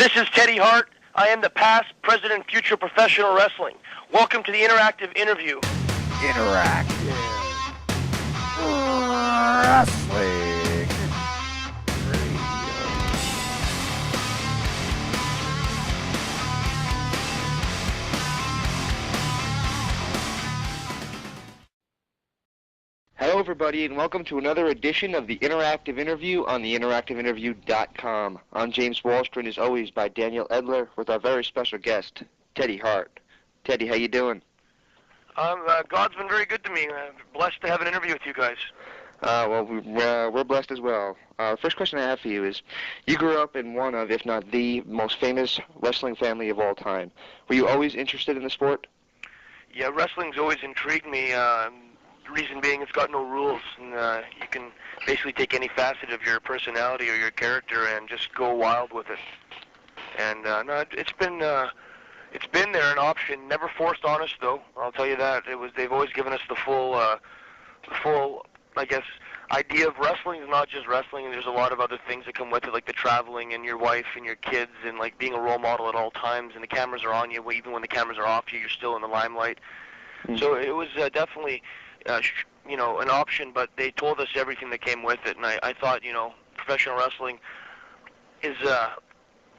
This is Teddy Hart. I am the past, present, and future professional wrestling. Welcome to the interactive interview. Interactive Wrestling Radio. Hello, everybody, and welcome to another edition of the Interactive Interview on the interactiveinterview.com. I'm James Wallstrom, as always, by Daniel Edler, with our very special guest, Teddy Hart. Teddy, how you doing? God's been very good to me. I'm blessed to have an interview with you guys. We're blessed as well. First question I have for you is, you grew up in one of, if not the, most famous wrestling family of all time. Were you always interested in the sport? Yeah, wrestling's always intrigued me. The reason being it's got no rules, and you can basically take any facet of your personality or your character and just go wild with it. And no, it's been there, an option, never forced on us though. I'll tell you that. They've always given us the full, I guess, idea of wrestling is not just wrestling, and there's a lot of other things that come with it, like the traveling and your wife and your kids, and like being a role model at all times. And the cameras are on you, even when the cameras are off you, you're still in the limelight. Mm-hmm. So it was definitely, an option, but they told us everything that came with it, and I thought, professional wrestling is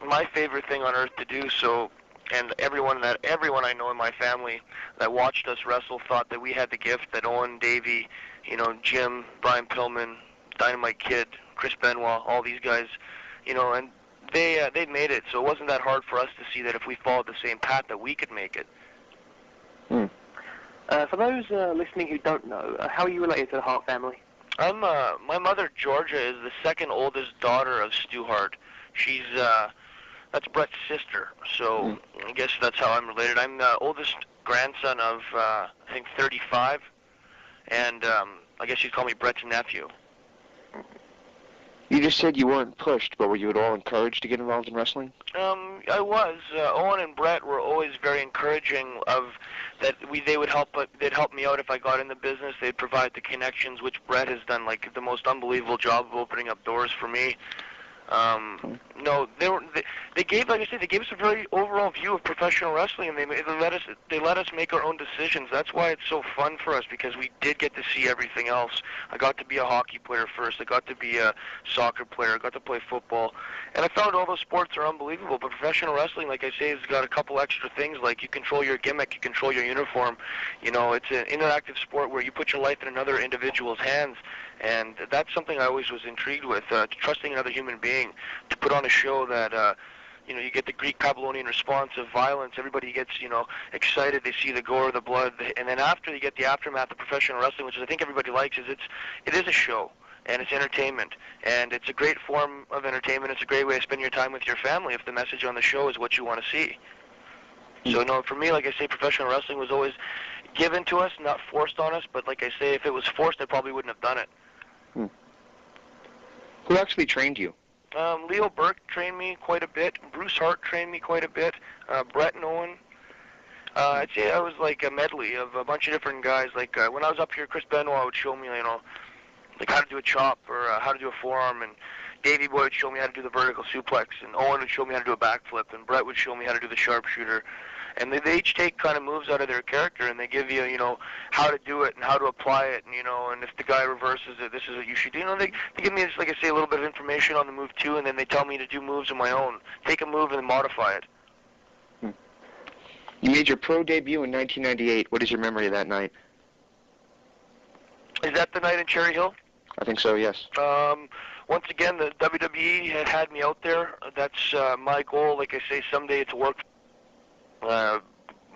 my favorite thing on earth to do. So, and everyone I know in my family that watched us wrestle thought that we had the gift that Owen, Davey, Jim, Brian Pillman, Dynamite Kid, Chris Benoit, all these guys, and they made it. So it wasn't that hard for us to see that if we followed the same path that we could make it. For those listening who don't know, how are you related to the Hart family? My mother, Georgia, is the second oldest daughter of Stu Hart. She's, that's Brett's sister, so I guess that's how I'm related. I'm the oldest grandson of, I think, 35, and I guess you'd call me Brett's nephew. You just said you weren't pushed, but were you at all encouraged to get involved in wrestling? I was. Owen and Brett were always very encouraging of that. They'd help me out if I got in the business. They'd provide the connections, which Brett has done like the most unbelievable job of opening up doors for me. No, they gave, like I said, they gave us a very overall view of professional wrestling, and they let us make our own decisions. That's why it's so fun for us, because we did get to see everything else. I got to be a hockey player first. I got to be a soccer player. I got to play football, and I found all those sports are unbelievable. But professional wrestling, like I say, has got a couple extra things, like you control your gimmick, you control your uniform. It's an interactive sport where you put your life in another individual's hands. And that's something I always was intrigued with, trusting another human being to put on a show that, you get the Greek Babylonian response of violence. Everybody gets, excited. They see the gore, the blood. And then after you get the aftermath of professional wrestling, which I think everybody likes, it is a show. And it's entertainment. And it's a great form of entertainment. It's a great way to spend your time with your family if the message on the show is what you want to see. So, no, for me, like I say, professional wrestling was always given to us, not forced on us. But like I say, if it was forced, I probably wouldn't have done it. Who actually trained you? Leo Burke trained me quite a bit. Bruce Hart trained me quite a bit. Brett and Owen. I'd say I was like a medley of a bunch of different guys. Like when I was up here, Chris Benoit would show me, like how to do a chop or how to do a forearm, and Davey Boy would show me how to do the vertical suplex, and Owen would show me how to do a backflip, and Brett would show me how to do the sharpshooter. And they each take kind of moves out of their character, and they give you, how to do it and how to apply it, and if the guy reverses it, this is what you should do. They give me, just like I say, a little bit of information on the move too, and then they tell me to do moves of my own. Take a move and then modify it. You made your pro debut in 1998. What is your memory of that night? Is that the night in Cherry Hill? I think so, yes. Once again, the WWE had me out there. That's my goal. Like I say, someday to work.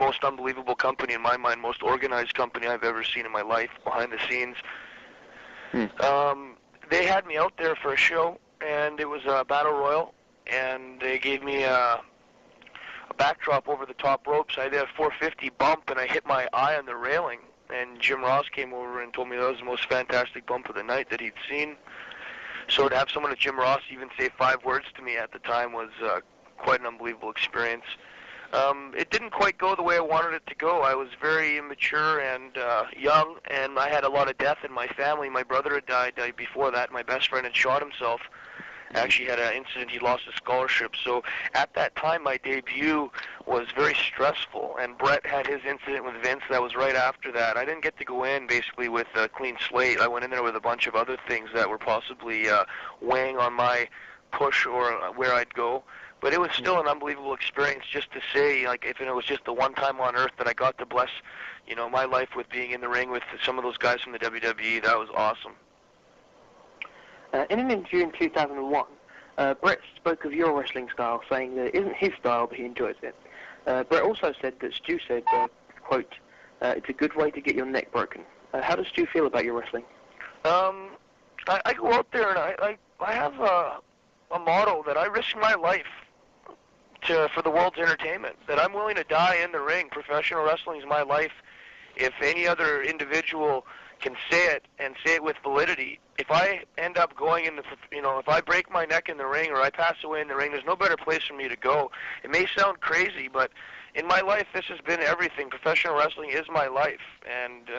Most unbelievable company in my mind, most organized company I've ever seen in my life, behind the scenes. They had me out there for a show, and it was a battle royal, and they gave me a backdrop over the top ropes. I did a 450 bump, and I hit my eye on the railing, and Jim Ross came over and told me that was the most fantastic bump of the night that he'd seen. So to have someone like Jim Ross even say 5 words to me at the time was quite an unbelievable experience. It didn't quite go the way I wanted it to go. I was very immature and young, and I had a lot of death in my family. My brother had died before that. My best friend had shot himself, Actually had an incident, he lost his scholarship. So at that time, my debut was very stressful, and Brett had his incident with Vince. That was right after that. I didn't get to go in basically with a clean slate. I went in there with a bunch of other things that were possibly weighing on my push or where I'd go. But it was still an unbelievable experience, just to say, like, if it was just the one time on earth that I got to bless, my life with being in the ring with some of those guys from the WWE. That was awesome. In an interview in 2001, Brett spoke of your wrestling style, saying that it isn't his style, but he enjoys it. Brett also said that Stu said, quote, it's a good way to get your neck broken. How does Stu feel about your wrestling? I go out there and I have a motto that I risk my life for the world's entertainment, that I'm willing to die in the ring. Professional wrestling is my life. If any other individual can say it and say it with validity, if I end up going in if I break my neck in the ring or I pass away in the ring, there's no better place for me to go. It may sound crazy, but in my life, this has been everything. Professional wrestling is my life. And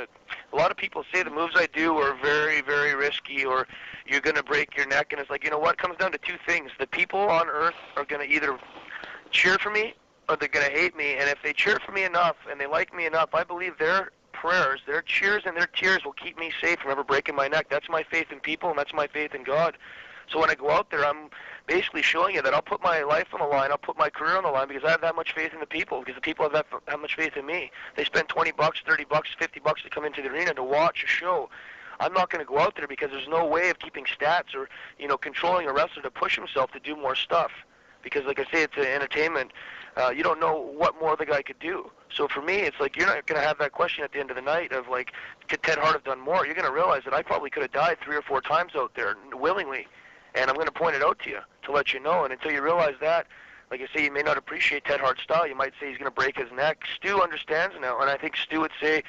a lot of people say the moves I do are very, very risky, or you're going to break your neck. And it's like, what? It comes down to two things. The people on earth are going to either cheer for me or they're going to hate me. And if they cheer for me enough and they like me enough, I believe their prayers, their cheers and their tears will keep me safe from ever breaking my neck. That's my faith in people, and that's my faith in God. So when I go out there, I'm basically showing you that I'll put my life on the line, I'll put my career on the line, because I have that much faith in the people, because the people have that much faith in me. They spend $20, $30, $50 to come into the arena to watch a show. I'm not going to go out there because there's no way of keeping stats or, controlling a wrestler to push himself to do more stuff. Because, like I say, it's an entertainment. You don't know what more the guy could do. So for me, it's like you're not going to have that question at the end of the night of, like, could Ted Hart have done more? You're going to realize that I probably could have died 3 or 4 times out there willingly. And I'm going to point it out to you to let you know. And until you realize that, like I say, you may not appreciate Ted Hart's style. You might say he's going to break his neck. Stu understands now. And I think Stu would say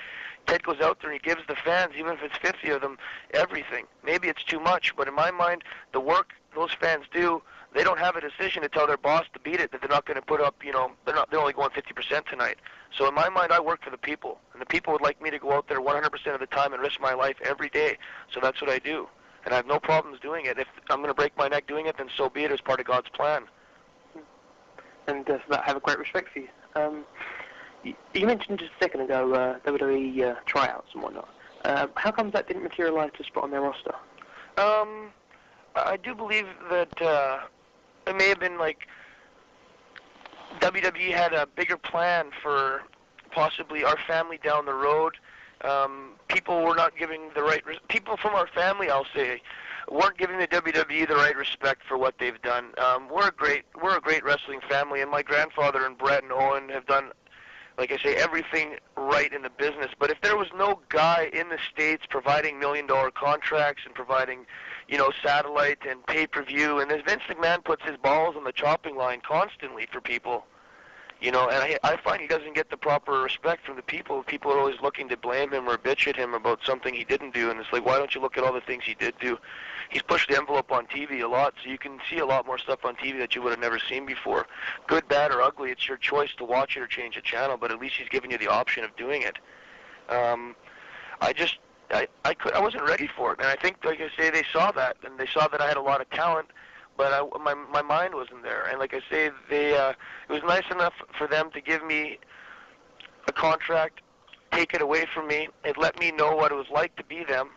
Ted goes out there and he gives the fans, even if it's 50 of them, everything. Maybe it's too much, but in my mind, the work those fans do, they don't have a decision to tell their boss to beat it, that they're not going to put up, they're only going 50% tonight. So in my mind, I work for the people. And the people would like me to go out there 100% of the time and risk my life every day. So that's what I do. And I have no problems doing it. If I'm going to break my neck doing it, then so be it, as part of God's plan. And for that, I have a great respect for you. You mentioned just a second ago WWE tryouts and whatnot. How come that didn't materialize to spot on their roster? I do believe that it may have been like WWE had a bigger plan for possibly our family down the road. People were not giving the right people from our family, I'll say, weren't giving the WWE the right respect for what they've done. We're a great wrestling family, and my grandfather and Brett and Owen have done, like I say, everything right in the business. But if there was no guy in the States providing $1 million contracts and providing, satellite and pay-per-view, and as Vince McMahon puts his balls on the chopping line constantly for people, and I find he doesn't get the proper respect from the people. People are always looking to blame him or bitch at him about something he didn't do, and it's like, why don't you look at all the things he did do? He's pushed the envelope on TV a lot, so you can see a lot more stuff on TV that you would have never seen before. Good, bad, or ugly, it's your choice to watch it or change the channel, but at least he's giving you the option of doing it. I wasn't ready for it, and I think, like I say, they saw that, and they saw that I had a lot of talent, but my mind wasn't there. And like I say, it was nice enough for them to give me a contract, take it away from me. It let me know what it was like to be them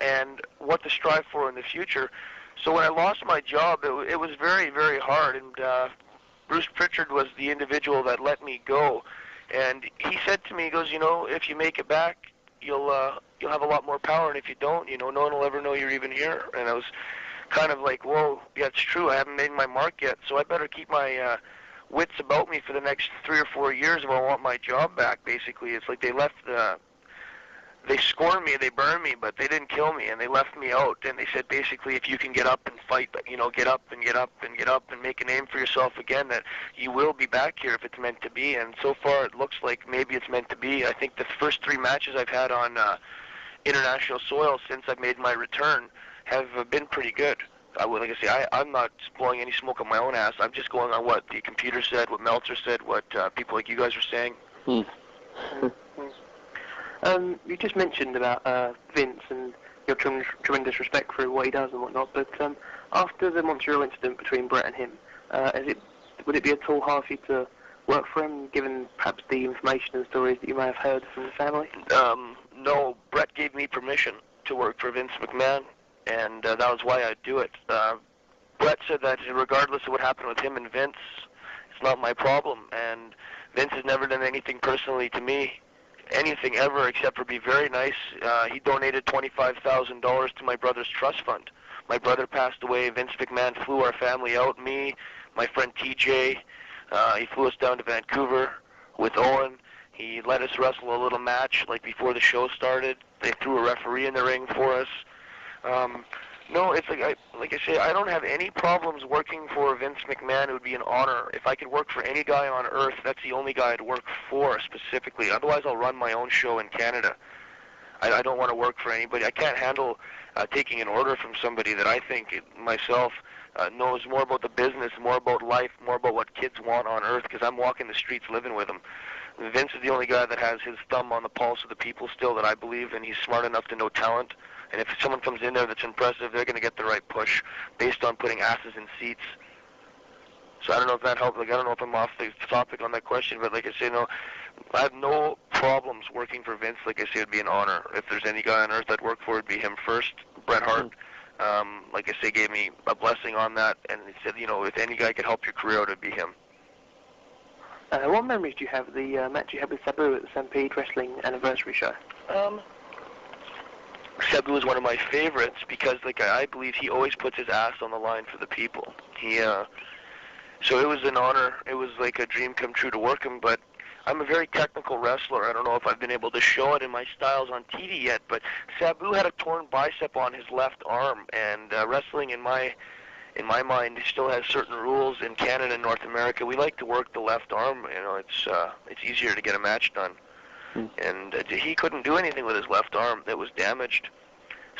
and what to strive for in the future. So when I lost my job, it was very, very hard. And Bruce Pritchard was the individual that let me go. And he said to me, he goes, if you make it back, you'll have a lot more power, and if you don't, no one will ever know you're even here. And I was kind of like, whoa, yeah, it's true, I haven't made my mark yet, so I better keep my wits about me for the next 3 or 4 years if I want my job back, basically. It's like they scorned me, they burned me, but they didn't kill me, and they left me out, and they said basically if you can get up and fight, get up and get up and get up and make a name for yourself again, that you will be back here if it's meant to be. And so far it looks like maybe it's meant to be. I think the first 3 matches I've had on international soil since I've made my return have been pretty good. Like I say, I'm not blowing any smoke on my own ass. I'm just going on what the computer said, what Meltzer said, what people like you guys are saying. You just mentioned about Vince and your tremendous respect for what he does and whatnot. But after the Montreal incident between Brett and him, would it be at all hard for you to work for him, given perhaps the information and stories that you may have heard from the family? No, Brett gave me permission to work for Vince McMahon, and that was why I'd do it. Brett said that regardless of what happened with him and Vince, it's not my problem, and Vince has never done anything personally to me, anything ever, except for be very nice. He donated $25,000 to my brother's trust fund. My brother passed away. Vince McMahon flew our family out, me, my friend TJ. He flew us down to Vancouver with Owen. He let us wrestle a little match like before the show started. They threw a referee in the ring for us. No, it's like I say, I don't have any problems working for Vince McMahon. It would be an honor. If I could work for any guy on earth, that's the only guy I'd work for specifically. Otherwise, I'll run my own show in Canada. I don't want to work for anybody. I can't handle taking an order from somebody that I think myself knows more about the business, more about life, more about what kids want on earth, because I'm walking the streets living with them. Vince is the only guy that has his thumb on the pulse of the people still that I believe, and he's smart enough to know talent. And if someone comes in there that's impressive, they're going to get the right push based on putting asses in seats. So I don't know if that helped. Like, I don't know if I'm off the topic on that question, but like I say, no, I have no problems working for Vince. Like I say, it'd be an honor. If there's any guy on earth I'd work for, it'd be him first. Bret Hart, like I say, gave me a blessing on that, and he said, you know, if any guy could help your career out, it'd be him. What memories do you have of the match you had with Sabu at the Stampede Wrestling Anniversary Show? Sabu is one of my favorites because, like, I believe he always puts his ass on the line for the people. So it was an honor. It was like a dream come true to work him, but I'm a very technical wrestler. I don't know if I've been able to show it in my styles on TV yet, but Sabu had a torn bicep on his left arm, and wrestling in my mind still has certain rules in Canada and North America. We like to work the left arm. You know, it's easier to get a match done. And he couldn't do anything with his left arm that was damaged.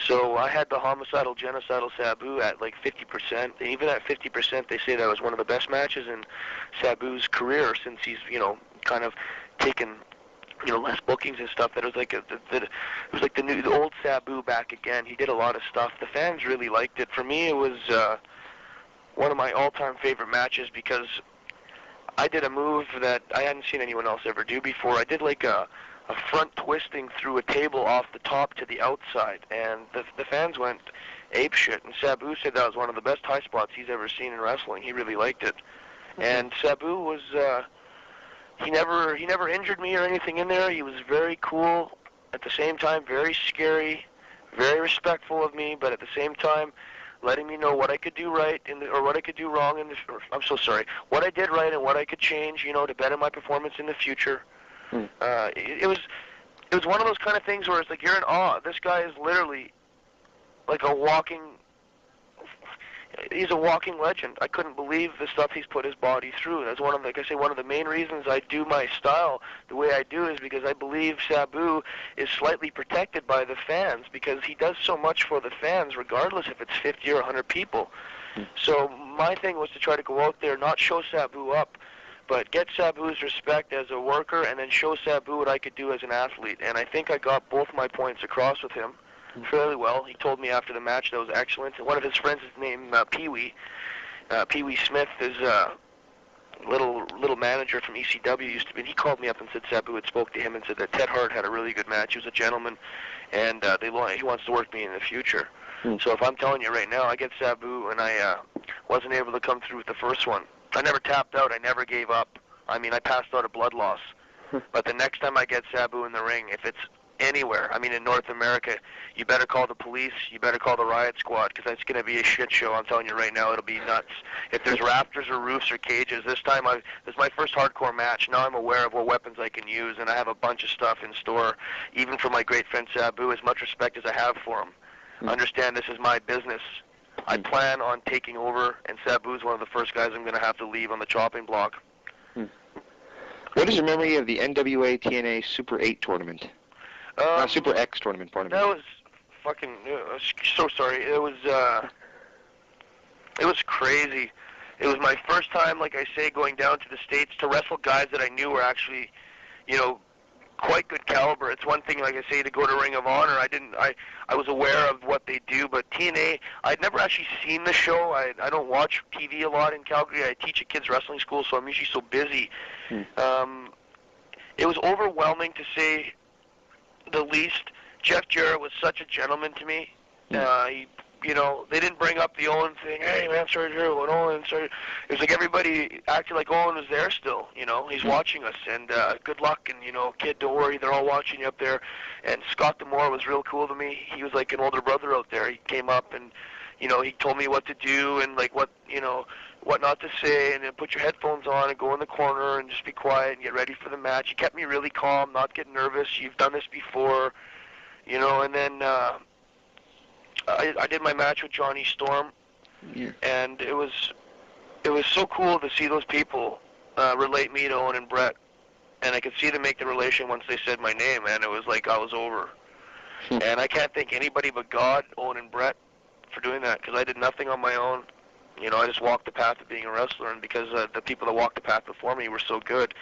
So I had the homicidal, genocidal Sabu at like 50%. And even at 50%, they say that was one of the best matches in Sabu's career since he's, you know, kind of taken, you know, less bookings and stuff. That it was like the old Sabu back again. He did a lot of stuff. The fans really liked it. For me, it was one of my all-time favorite matches because I did a move that I hadn't seen anyone else ever do before. I did like a front twisting through a table off the top to the outside, and the fans went apeshit. And Sabu said that was one of the best high spots he's ever seen in wrestling. He really liked it. And Sabu was he never injured me or anything in there. He was very cool, at the same time very scary, very respectful of me, but at the same time letting me know what I could do right or what I could do wrong what I did right and what I could change, you know, to better my performance in the future. It was one of those kind of things where it's like you're in awe. This guy is literally like he's a walking legend. I couldn't believe the stuff he's put his body through. That's one of the main reasons I do my style the way I do is because I believe Sabu is slightly protected by the fans because he does so much for the fans regardless if it's 50 or 100 people. So my thing was to try to go out there, not show Sabu up, but get Sabu's respect as a worker and then show Sabu what I could do as an athlete. And I think I got both my points across with him fairly well. He told me after the match that was excellent. And one of his friends is named Pee-wee. Pee-wee Smith is a little manager from ECW used to be. And he called me up and said Sabu had spoke to him and said that Ted Hart had a really good match. He was a gentleman, and he wants to work me in the future. So if I'm telling you right now, I get Sabu, and I wasn't able to come through with the first one. I never tapped out. I never gave up. I mean, I passed out of blood loss. But the next time I get Sabu in the ring, if it's anywhere, I mean, in North America, you better call the police. You better call the riot squad because that's going to be a shit show. I'm telling you right now, it'll be nuts. If there's rafters or roofs or cages, this is my first hardcore match. Now I'm aware of what weapons I can use, and I have a bunch of stuff in store, even for my great friend Sabu, as much respect as I have for him. Understand this is my business. I plan on taking over, and Sabu's one of the first guys I'm going to have to leave on the chopping block. What is your memory of the NWA TNA Super 8 tournament? Super X tournament, pardon me. That was fucking, so sorry. It was crazy. It was my first time, like I say, going down to the States to wrestle guys that I knew were actually, you know, quite good caliber. It's one thing, like I say, to go to Ring of Honor. I was aware of what they do, but TNA, I'd never actually seen the show. I don't watch TV a lot in Calgary. I teach at kids wrestling school, so I'm usually so busy. It was overwhelming, to say the least. Jeff Jarrett was such a gentleman to me. They didn't bring up the Owen thing. Hey, man, sorry to hear what Owen started. It was like everybody acted like Owen was there still. He's watching us, and good luck, and kid, don't worry, they're all watching you up there. And Scott D'Amore was real cool to me. He was like an older brother out there. He came up and he told me what to do and like what not to say, and then put your headphones on and go in the corner and just be quiet and get ready for the match. He kept me really calm, not get nervous. You've done this before, and then I did my match with Johnny Storm, and it was so cool to see those people relate me to Owen and Brett, and I could see them make the relation once they said my name, and it was like I was over. And I can't thank anybody but God, Owen and Brett, for doing that, because I did nothing on my own. I just walked the path of being a wrestler, and because the people that walked the path before me were so good,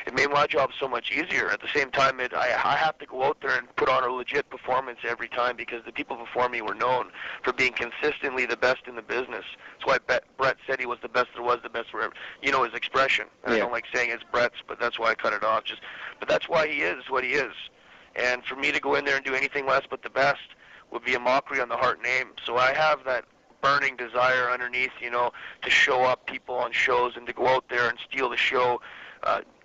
it made my job so much easier. At the same time, I have to go out there and put on a legit performance every time, because the people before me were known for being consistently the best in the business. That's why Brett said he was the best there was, the best forever. His expression. I don't like saying it's Brett's, but that's why I cut it off. But that's why he is what he is. And for me to go in there and do anything less but the best would be a mockery on the Hart name. So I have that burning desire underneath, to show up people on shows and to go out there and steal the show,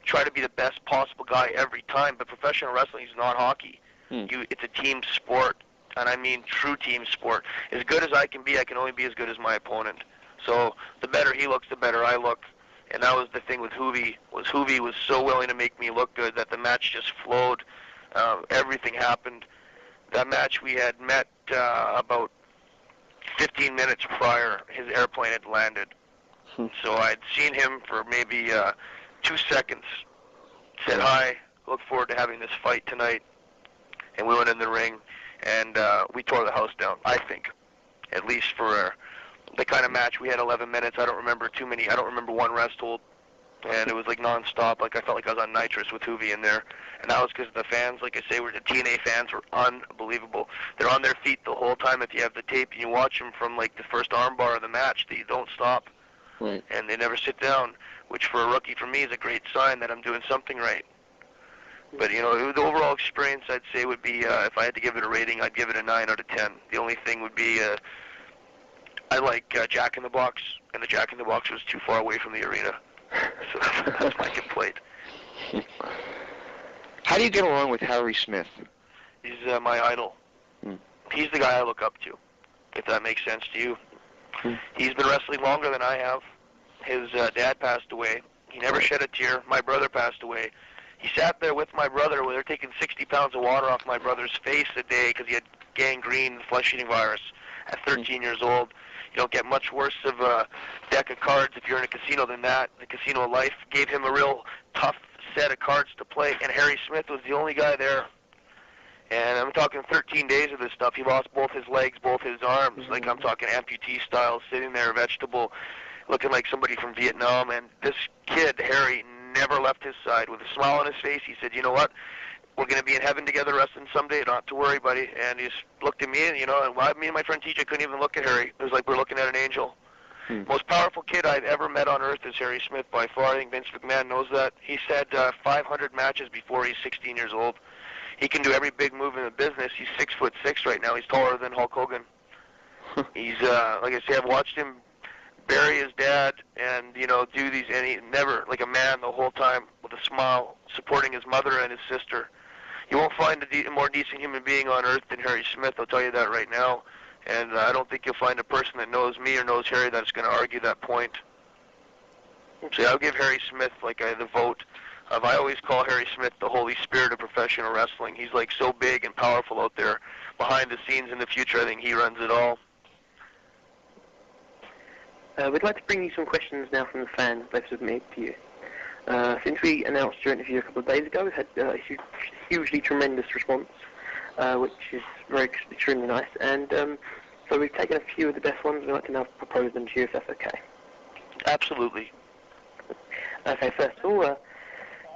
try to be the best possible guy every time. But professional wrestling is not hockey. It's a team sport, and I mean true team sport. As good as I can be, I can only be as good as my opponent. So the better he looks, the better I look. And that was the thing with Hoovy, Hoovy was so willing to make me look good that the match just flowed. Everything happened. That match, we had met about 15 minutes prior. His airplane had landed. So I'd seen him for maybe 2 seconds, said hi, look forward to having this fight tonight, and we went in the ring, and we tore the house down, I think, at least for the kind of match. We had 11 minutes. I don't remember too many. I don't remember one rest hold, and it was like nonstop. Like I felt like I was on nitrous with Hoovy in there, and that was because the fans, like I say, the TNA fans were unbelievable. They're on their feet the whole time. If you have the tape and you watch them from like the first armbar of the match, they don't stop, and they never sit down, which for a rookie, for me, is a great sign that I'm doing something right. But the overall experience, I'd say, would be, if I had to give it a rating, I'd give it a 9 out of 10. The only thing would be, I like Jack in the Box, and the Jack in the Box was too far away from the arena. So that's my complaint. How do you get along with Harry Smith? He's my idol. He's the guy I look up to, if that makes sense to you. He's been wrestling longer than I have. His dad passed away. He never shed a tear. My brother passed away. He sat there with my brother where they're taking 60 pounds of water off my brother's face a day because he had gangrene, flesh-eating virus, at 13 years old. You don't get much worse of a deck of cards if you're in a casino than that. The casino life gave him a real tough set of cards to play, and Harry Smith was the only guy there. And I'm talking 13 days of this stuff. He lost both his legs, both his arms. Like I'm talking amputee style, sitting there, vegetable, looking like somebody from Vietnam. And this kid, Harry, never left his side. With a smile on his face, he said, you know what? We're going to be in heaven together wrestling someday. Not to worry, buddy. And he just looked at me, and, and me and my friend TJ couldn't even look at Harry. It was like we're looking at an angel. Most powerful kid I've ever met on earth is Harry Smith by far. I think Vince McMahon knows that. He said 500 matches before he's 16 years old. He can do every big move in the business. He's 6'6" right now. He's taller than Hulk Hogan. He's like I say, I've watched him bury his dad and do these, and he never, like a man the whole time with a smile, supporting his mother and his sister. You won't find a more decent human being on earth than Harry Smith, I'll tell you that right now. And I don't think you'll find a person that knows me or knows Harry that's going to argue that point. So I'll give Harry Smith the vote of, I always call Harry Smith the Holy Spirit of professional wrestling. He's like so big and powerful out there. Behind the scenes in the future, I think he runs it all. We'd like to bring you some questions now from the fans they've submitted to you. Since we announced your interview a couple of days ago, we've had a hugely tremendous response, which is extremely nice. And so we've taken a few of the best ones. We'd like to now propose them to you, if that's okay. Absolutely. Okay, first of all,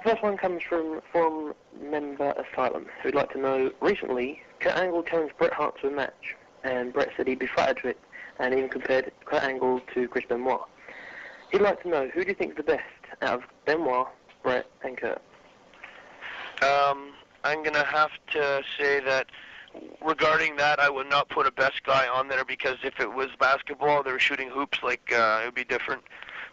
First one comes from forum member Asylum, who'd like to know, recently, Kurt Angle challenged Bret Hart to a match, and Bret said he'd be flattered to it, and even compared Kurt Angle to Chris Benoit. He'd like to know, who do you think is the best out of Benoit, Bret, and Kurt? I'm going to have to say that regarding that, I would not put a best guy on there, because if it was basketball, they were shooting hoops, it would be different.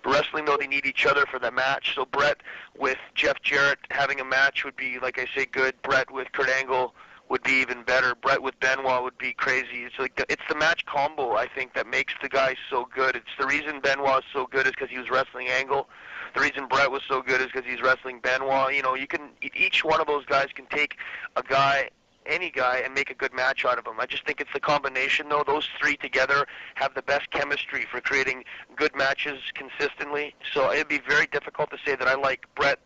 But wrestling, though, they need each other for that match. So Bret with Jeff Jarrett having a match would be, like I say, good. Bret with Kurt Angle would be even better. Bret with Benoit would be crazy. It's the match combo, I think, that makes the guy so good. It's the reason Benoit is so good is because he was wrestling Angle. The reason Bret was so good is because he's wrestling Benoit. Each one of those guys can take a guy, any guy, and make a good match out of him. I just think it's the combination, though. Those three together have the best chemistry for creating good matches consistently. So it'd be very difficult to say that I like Bret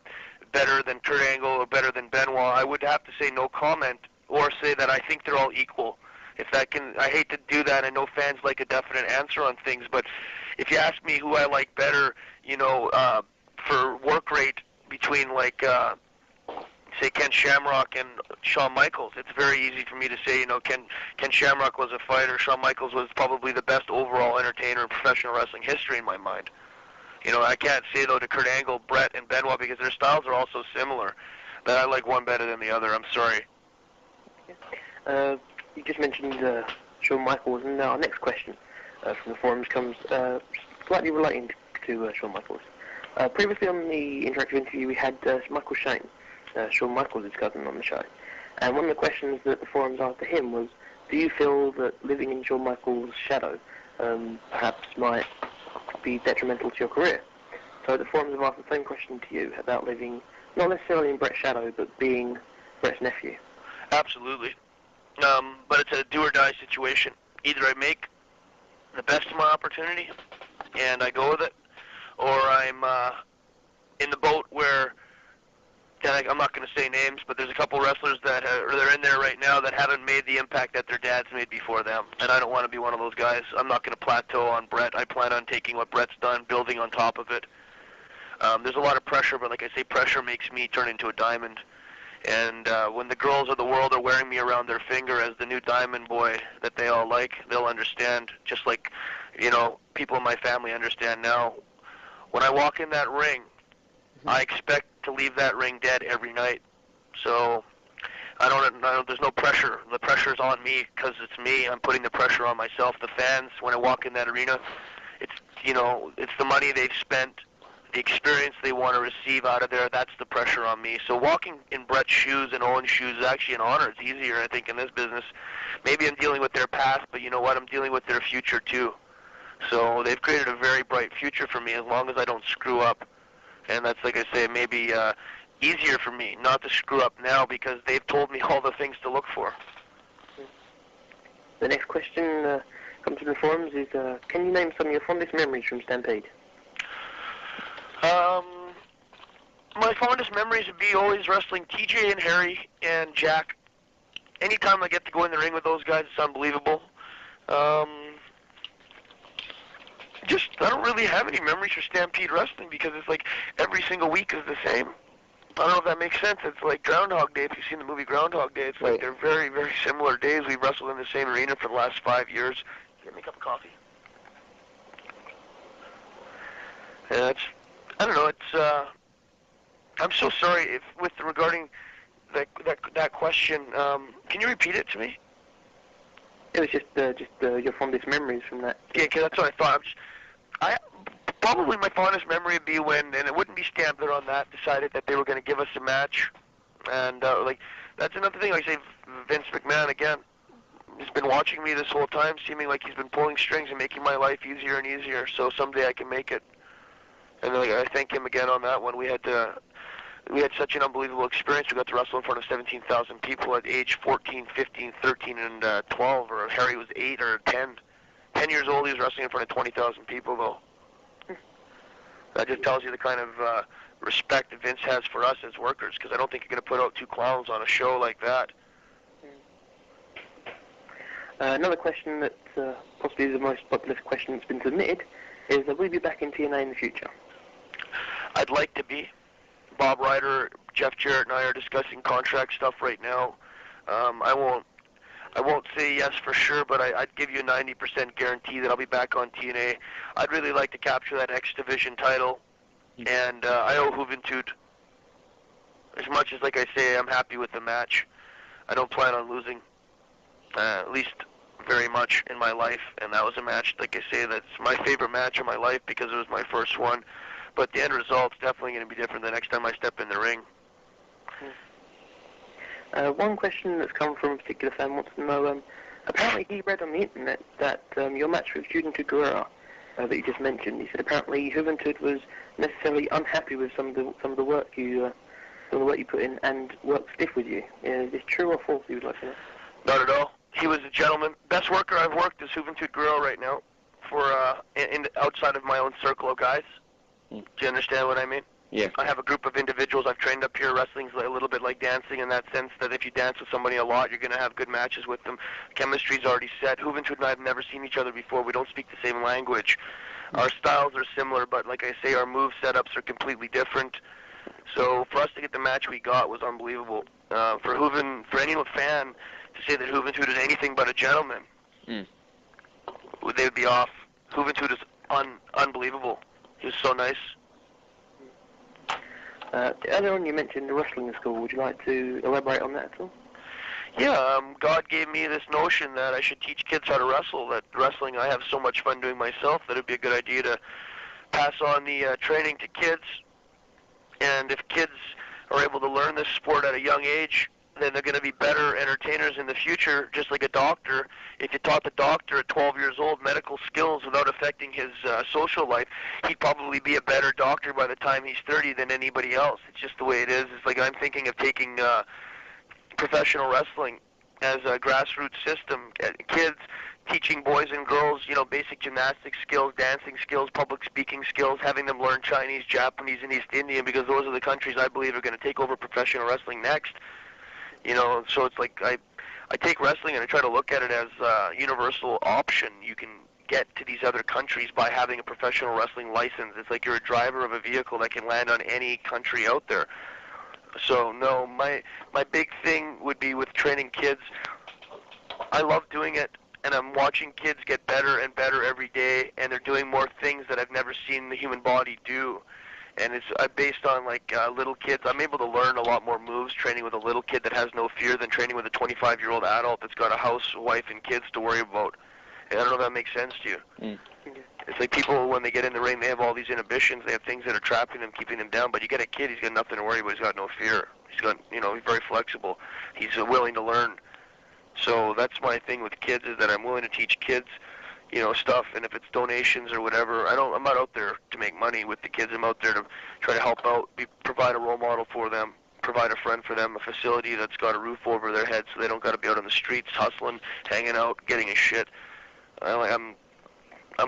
better than Kurt Angle or better than Benoit. I would have to say no comment, or say that I think they're all equal. I hate to do that. I know fans like a definite answer on things, but if you ask me who I like better, for work rate between say Ken Shamrock and Shawn Michaels, it's very easy for me to say, Ken Shamrock was a fighter. Shawn Michaels was probably the best overall entertainer in professional wrestling history in my mind. I can't say, though, to Kurt Angle, Bret, and Benoit, because their styles are all so similar, that I like one better than the other. I'm sorry. You just mentioned Shawn Michaels, and our next question from the forums comes slightly relating to Shawn Michaels. Previously on the interactive interview, we had Michael Shane, Shawn Michaels' cousin, on the show. And one of the questions that the forums asked to him was, do you feel that living in Shawn Michaels' shadow perhaps might be detrimental to your career? So the forums have asked the same question to you about living, not necessarily in Bret's shadow, but being Bret's nephew. Absolutely. But it's a do-or-die situation. Either I make the best of my opportunity, and I go with it, or I'm in the boat where, I'm not going to say names, but there's a couple wrestlers that they're in there right now that haven't made the impact that their dads made before them, and I don't want to be one of those guys. I'm not going to plateau on Bret. I plan on taking what Bret's done, building on top of it. There's a lot of pressure, but like I say, pressure makes me turn into a diamond. And when the girls of the world are wearing me around their finger as the new diamond boy that they all like, they'll understand, just like, people in my family understand now. When I walk in that ring, I expect to leave that ring dead every night. So there's no pressure. The pressure's on me because it's me. I'm putting the pressure on myself. The fans, when I walk in that arena, it's the money they've spent, the experience they want to receive out of there. That's the pressure on me. So walking in Bret's shoes and Owen's shoes is actually an honor. It's easier, I think, in this business. Maybe I'm dealing with their past, but you know what? I'm dealing with their future too. So they've created a very bright future for me as long as I don't screw up. And that's, like I say, maybe easier for me not to screw up now because they've told me all the things to look for. The next question comes from the forums is, can you name some of your fondest memories from Stampede? My fondest memories would be always wrestling TJ and Harry and Jack. Anytime I get to go in the ring with those guys, it's unbelievable. I don't really have any memories for Stampede Wrestling because it's like every single week is the same. I don't know if that makes sense. It's like Groundhog Day. If you've seen the movie Groundhog Day, it's like they're very, very similar days. We've wrestled in the same arena for the last 5 years. Get me a cup of coffee. Yeah, I don't know. I'm so sorry regarding that question. Can you repeat it to me? It was just your fondest memories from that. Yeah, because that's what I thought. Probably my fondest memory would be when, and it wouldn't be Stampeder on that, decided that they were going to give us a match. And, that's another thing. Like I say, Vince McMahon, again, he's been watching me this whole time, seeming like he's been pulling strings and making my life easier and easier, so someday I can make it. And I thank him again on that one. We had such an unbelievable experience. We got to wrestle in front of 17,000 people at age 14, 15, 13, and 12, or Harry was 8 or 10. 10 years old, he was wrestling in front of 20,000 people, though. That just tells you the kind of respect that Vince has for us as workers, because I don't think you're going to put out 2 clowns on a show like that. Another question that possibly is the most popular question that's been submitted is, will you be back in TNA in the future? I'd like to be. Bob Ryder Jeff Jarrett and I are discussing contract stuff right now. I won't say yes for sure, but I'd give you a 90% guarantee that I'll be back on TNA. I'd really like to capture that X Division title, and I owe Juventud. As much as, like I say, I'm happy with the match, I don't plan on losing, at least very much in my life, and that was a match, like I say, that's my favorite match of my life because it was my first one, but the end result's definitely going to be different the next time I step in the ring. One question that's come from a particular fan wants to know, apparently he read on the internet that your match with Juventud Guerrera that you just mentioned, he said apparently Juventud was necessarily unhappy with some of the work you put in and worked stiff with you. Is this true or false, you would like to know? Not at all. He was a gentleman. Best worker I've worked is Juventud Guerrero right now, for outside of my own circle of guys. Do you understand what I mean? Yeah. I have a group of individuals I've trained up here. Wrestling's a little bit like dancing in that sense that if you dance with somebody a lot, you're going to have good matches with them. Chemistry's already set. Juventud and I have never seen each other before. We don't speak the same language. Our styles are similar, but like I say, our move setups are completely different. So for us to get the match we got was unbelievable. For any fan to say that Juventud is anything but a gentleman, they would be off. Juventud is unbelievable. He was so nice. Earlier on you mentioned the wrestling school. Would you like to elaborate on that at all? Yeah, God gave me this notion that I should teach kids how to wrestle, that wrestling I have so much fun doing myself that it would be a good idea to pass on the training to kids. And if kids are able to learn this sport at a young age, then they're going to be better entertainers in the future, just like a doctor. If you taught the doctor at 12 years old medical skills without affecting his social life, he'd probably be a better doctor by the time he's 30 than anybody else. It's just the way it is. It's like I'm thinking of taking professional wrestling as a grassroots system. Kids teaching boys and girls, basic gymnastics skills, dancing skills, public speaking skills, having them learn Chinese, Japanese, and East Indian, because those are the countries I believe are going to take over professional wrestling next. So it's like I take wrestling and I try to look at it as a universal option. You can get to these other countries by having a professional wrestling license. It's like you're a driver of a vehicle that can land on any country out there. So no, my big thing would be with training kids. I love doing it, and I'm watching kids get better and better every day, and they're doing more things that I've never seen the human body do. And it's based on little kids. I'm able to learn a lot more moves training with a little kid that has no fear than training with a 25-year-old adult that's got a house, wife, and kids to worry about. And I don't know if that makes sense to you. It's like people, when they get in the ring, they have all these inhibitions. They have things that are trapping them, keeping them down. But you get a kid, he's got nothing to worry about. He's got no fear. He's got, he's very flexible. He's willing to learn. So that's my thing with kids, is that I'm willing to teach kids, stuff. And if it's donations or whatever, I'm not out there to make money with the kids. I'm out there to try to help out, provide a role model for them, provide a friend for them, a facility that's got a roof over their head so they don't got to be out on the streets hustling, hanging out, getting a shit. I'm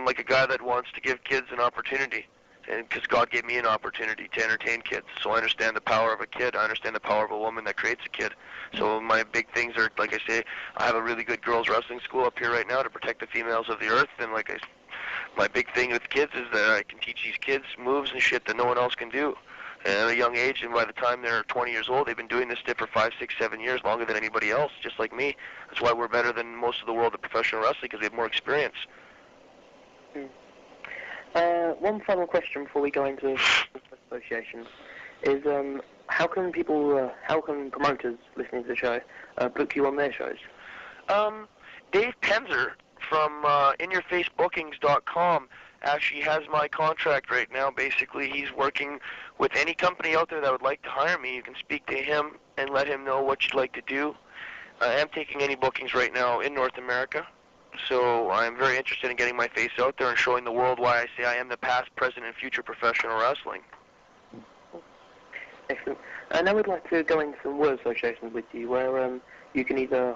like a guy that wants to give kids an opportunity, and because God gave me an opportunity to entertain kids. So I understand the power of a kid. I understand the power of a woman that creates a kid. So my big things are, like I say, I have a really good girls wrestling school up here right now to protect the females of the earth. And my big thing with kids is that I can teach these kids moves and shit that no one else can do. And at a young age, and by the time they're 20 years old, they've been doing this shit for 5, 6, 7 years, longer than anybody else, just like me. That's why we're better than most of the world at professional wrestling, because we have more experience. One final question before we go into associations is how can promoters listening to the show book you on their shows? Dave Penzer from inyourfacebookings.com actually has my contract right now. Basically, he's working with any company out there that would like to hire me. You can speak to him and let him know what you'd like to do. I am taking any bookings right now in North America. So I'm very interested in getting my face out there and showing the world why I say I am the past, present, and future professional wrestling. Excellent. Now we'd like to go into some word associations with you, where you can either,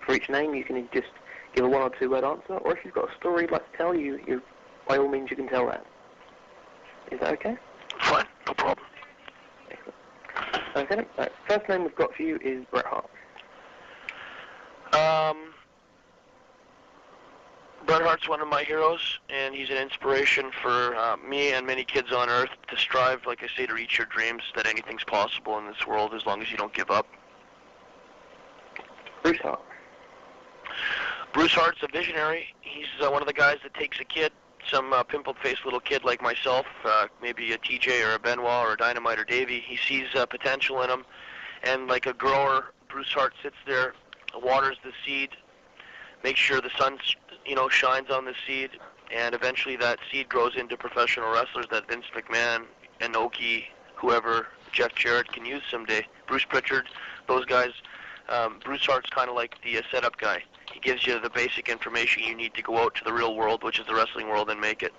for each name, you can just give a 1 or 2 word answer, or if you've got a story you'd like to tell, you by all means you can tell that. Is that okay? Fine, no problem. Excellent. Okay. Right. First name we've got for you is Bret Hart. Bret Hart's Bart's one of my heroes, and he's an inspiration for me and many kids on Earth to strive, like I say, to reach your dreams, that anything's possible in this world as long as you don't give up. Bruce Hart. Bruce Hart's a visionary. He's one of the guys that takes a kid, some pimple-faced little kid like myself, maybe a TJ or a Benoit or a Dynamite or Davey. He sees potential in him, and like a grower, Bruce Hart sits there, waters the seed, makes sure the sun, shines on the seed, and eventually that seed grows into professional wrestlers that Vince McMahon, Inoki, whoever, Jeff Jarrett can use someday. Bruce Pritchard, those guys. Bruce Hart's kind of like the setup guy. He gives you the basic information you need to go out to the real world, which is the wrestling world, and make it.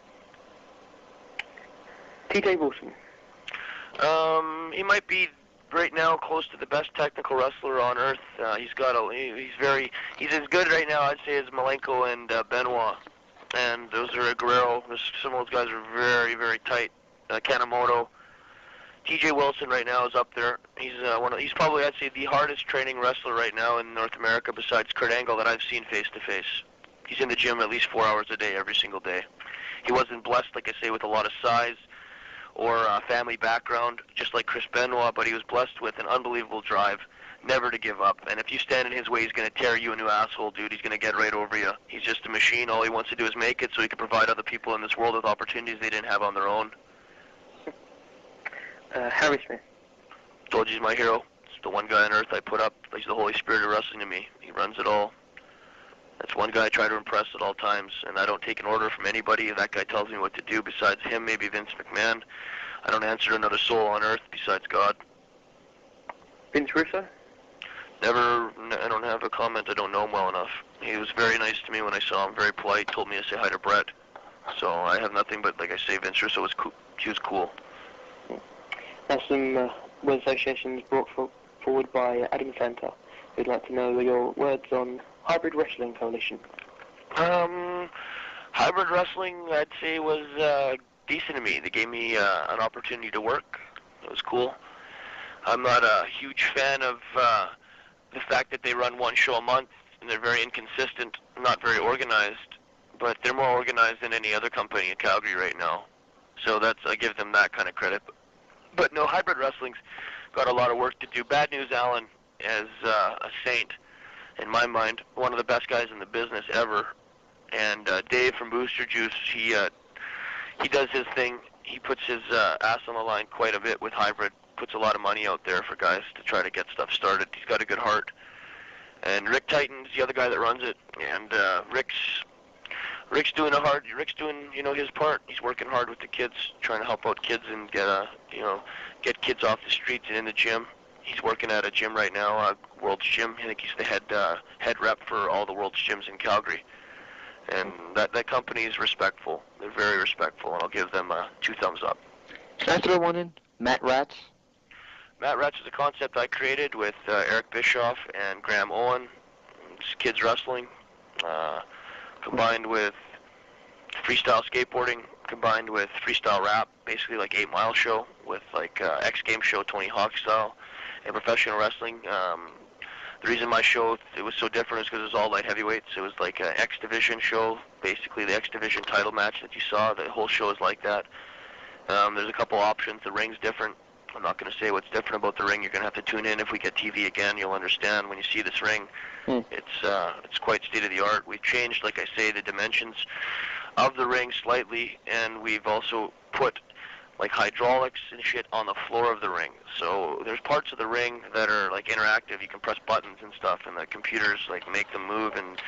TJ Wilson. He might be right now close to the best technical wrestler on earth. He's as good right now, I'd say, as Malenko and Benoit. And those are Guerrero. Some of those guys are very, very tight. Kanemoto. TJ Wilson right now is up there. He's probably, I'd say, the hardest training wrestler right now in North America besides Kurt Angle that I've seen face to face. He's in the gym at least 4 hours a day every single day. He wasn't blessed, like I say, with a lot of size or family background, just like Chris Benoit, but he was blessed with an unbelievable drive, never to give up. And if you stand in his way, he's going to tear you a new asshole, dude. He's going to get right over you. He's just a machine. All he wants to do is make it so he can provide other people in this world with opportunities they didn't have on their own. Harry Smith. Told you he's my hero. It's the one guy on earth I put up. He's the Holy Spirit of wrestling to me. He runs it all. That's one guy I try to impress at all times, and I don't take an order from anybody. That guy tells me what to do. Besides him, maybe Vince McMahon. I don't answer to another soul on earth besides God. Vince Russo? I don't have a comment. I don't know him well enough. He was very nice to me when I saw him, very polite, told me to say hi to Brett. So I have nothing but, like I say, Vince Russo was cool. He was cool. Now some word associations brought forward by Adam Santa. We'd like to know your words on Hybrid Wrestling Coalition. Hybrid Wrestling, I'd say, was decent to me. They gave me an opportunity to work. It was cool. I'm not a huge fan of the fact that they run one show a month, and they're very inconsistent, not very organized, but they're more organized than any other company in Calgary right now. So I give them that kind of credit. But no, Hybrid Wrestling's got a lot of work to do. Bad News Allen is a saint, in my mind, one of the best guys in the business ever. And Dave from Booster Juice, he does his thing. He puts his ass on the line quite a bit with Hybrid, puts a lot of money out there for guys to try to get stuff started. He's got a good heart. And Rick Titan's the other guy that runs it. And Rick's doing his part. He's working hard with the kids, trying to help out kids and get kids off the streets and in the gym. He's working at a gym right now, World's Gym. I think he's the head rep for all the World's Gyms in Calgary. And that company is respectful. They're very respectful, and I'll give them 2 thumbs up. Can I throw one in? Matt Rats? Matt Rats is a concept I created with Eric Bischoff and Graham Owen. It's kids wrestling, combined with freestyle skateboarding, combined with freestyle rap, basically like 8 Mile show with like X Games show, Tony Hawk style, and professional wrestling. The reason my show it was so different is because it was all light heavyweights. It was like an X Division show, basically the X Division title match that you saw. The whole show is like that. There's a couple options. The ring's different. I'm not going to say what's different about the ring. You're going to have to tune in. If we get TV again, you'll understand when you see this ring. It's quite state-of-the-art. We've changed, like I say, the dimensions of the ring slightly, and we've also put like hydraulics and shit on the floor of the ring. So there's parts of the ring that are like interactive. You can press buttons and stuff, and the computers like make them move, and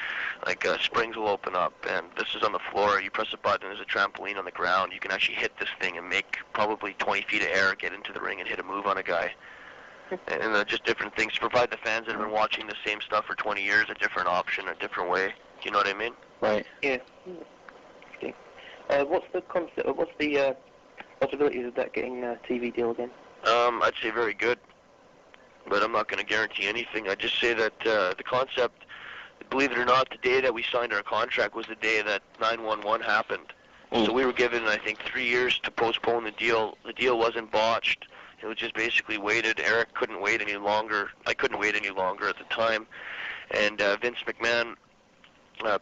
like springs will open up. And this is on the floor. You press a button, there's a trampoline on the ground. You can actually hit this thing and make probably 20 feet of air, get into the ring and hit a move on a guy. And just different things to provide the fans that have been watching the same stuff for 20 years a different option, a different way. You know what I mean? Right. Yeah. Okay. What's the concept? What's the possibilities of that getting a TV deal again? I'd say very good, but I'm not going to guarantee anything. I just say that the concept, believe it or not, the day that we signed our contract was the day that 9/11 happened. So we were given, I think, 3 years to postpone the deal. The deal wasn't botched. It was just basically waited. Eric couldn't wait any longer. I couldn't wait any longer at the time. And Vince McMahon,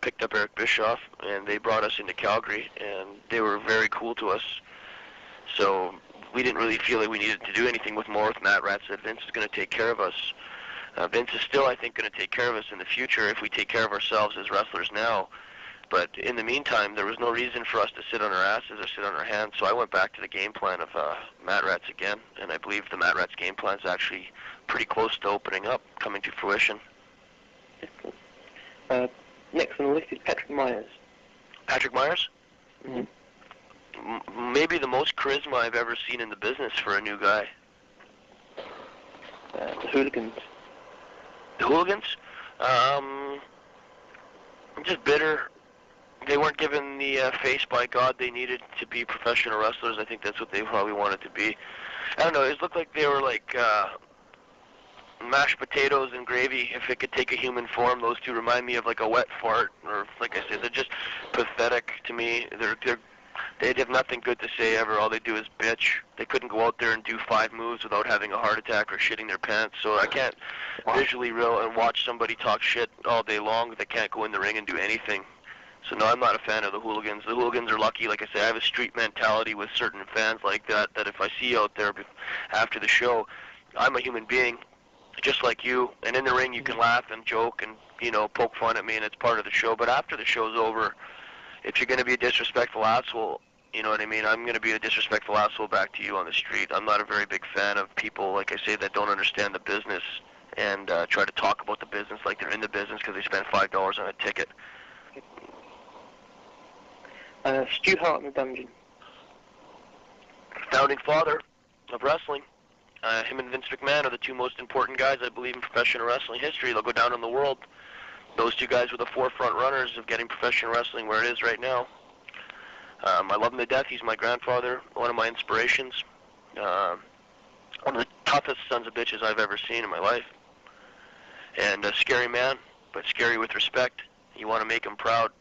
picked up Eric Bischoff, and they brought us into Calgary, and they were very cool to us. So we didn't really feel like we needed to do anything with more with Matt Rat. Said Vince is going to take care of us. Vince is still, I think, going to take care of us in the future if we take care of ourselves as wrestlers now. But in the meantime, there was no reason for us to sit on our asses or sit on our hands. So I went back to the game plan of Matt Rat's again, and I believe the Matt Rat's game plan is actually pretty close to opening up, coming to fruition. Next on the list is Patrick Myers. Patrick Myers? Mm-hmm. Maybe the most charisma I've ever seen in the business for a new guy. The Hooligans. The Hooligans? Just bitter. They weren't given the face by God they needed to be professional wrestlers. I think that's what they probably wanted to be. I don't know, it looked like they were like mashed potatoes and gravy. If it could take a human form, those two remind me of like a wet fart, or like I said, they're just pathetic to me. They have nothing good to say ever. All they do is bitch. They couldn't go out there and do 5 moves without having a heart attack or shitting their pants. So I can't visually reel and watch somebody talk shit all day long. They can't go in the ring and do anything. So no, I'm not a fan of the Hooligans. The Hooligans are lucky. Like I say, I have a street mentality with certain fans like that, that if I see you out there after the show, I'm a human being, just like you. And in the ring, you can laugh and joke and, you know, poke fun at me, and it's part of the show. But after the show's over, if you're going to be a disrespectful asshole, you know what I mean, I'm going to be a disrespectful asshole back to you on the street. I'm not a very big fan of people, like I say, that don't understand the business and try to talk about the business like they're in the business because they spent $5 on a ticket. Stu Hart in the Dungeon. Founding father of wrestling. Him and Vince McMahon are the 2 most important guys, I believe, in professional wrestling history. They'll go down in the world. Those 2 guys were the forefront runners of getting professional wrestling where it is right now. I love him to death. He's my grandfather, one of my inspirations. One of the toughest sons of bitches I've ever seen in my life. And a scary man, but scary with respect. You want to make him proud.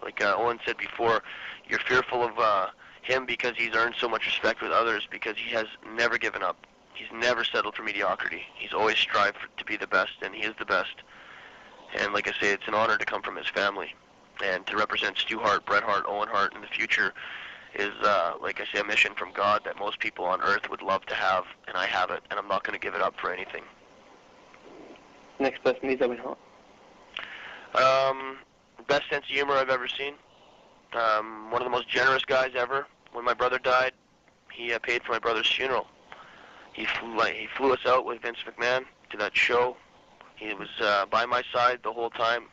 Like Owen said before, you're fearful of him because he's earned so much respect with others, because he has never given up. He's never settled for mediocrity. He's always strived to be the best, and he is the best. And like I say, it's an honor to come from his family. And to represent Stu Hart, Bret Hart, Owen Hart in the future is, like I say, a mission from God that most people on earth would love to have, and I have it, and I'm not going to give it up for anything. Next person is Owen Hart. Best sense of humor I've ever seen. One of the most generous guys ever. When my brother died, he paid for my brother's funeral. He flew us out with Vince McMahon to that show. He was by my side the whole time.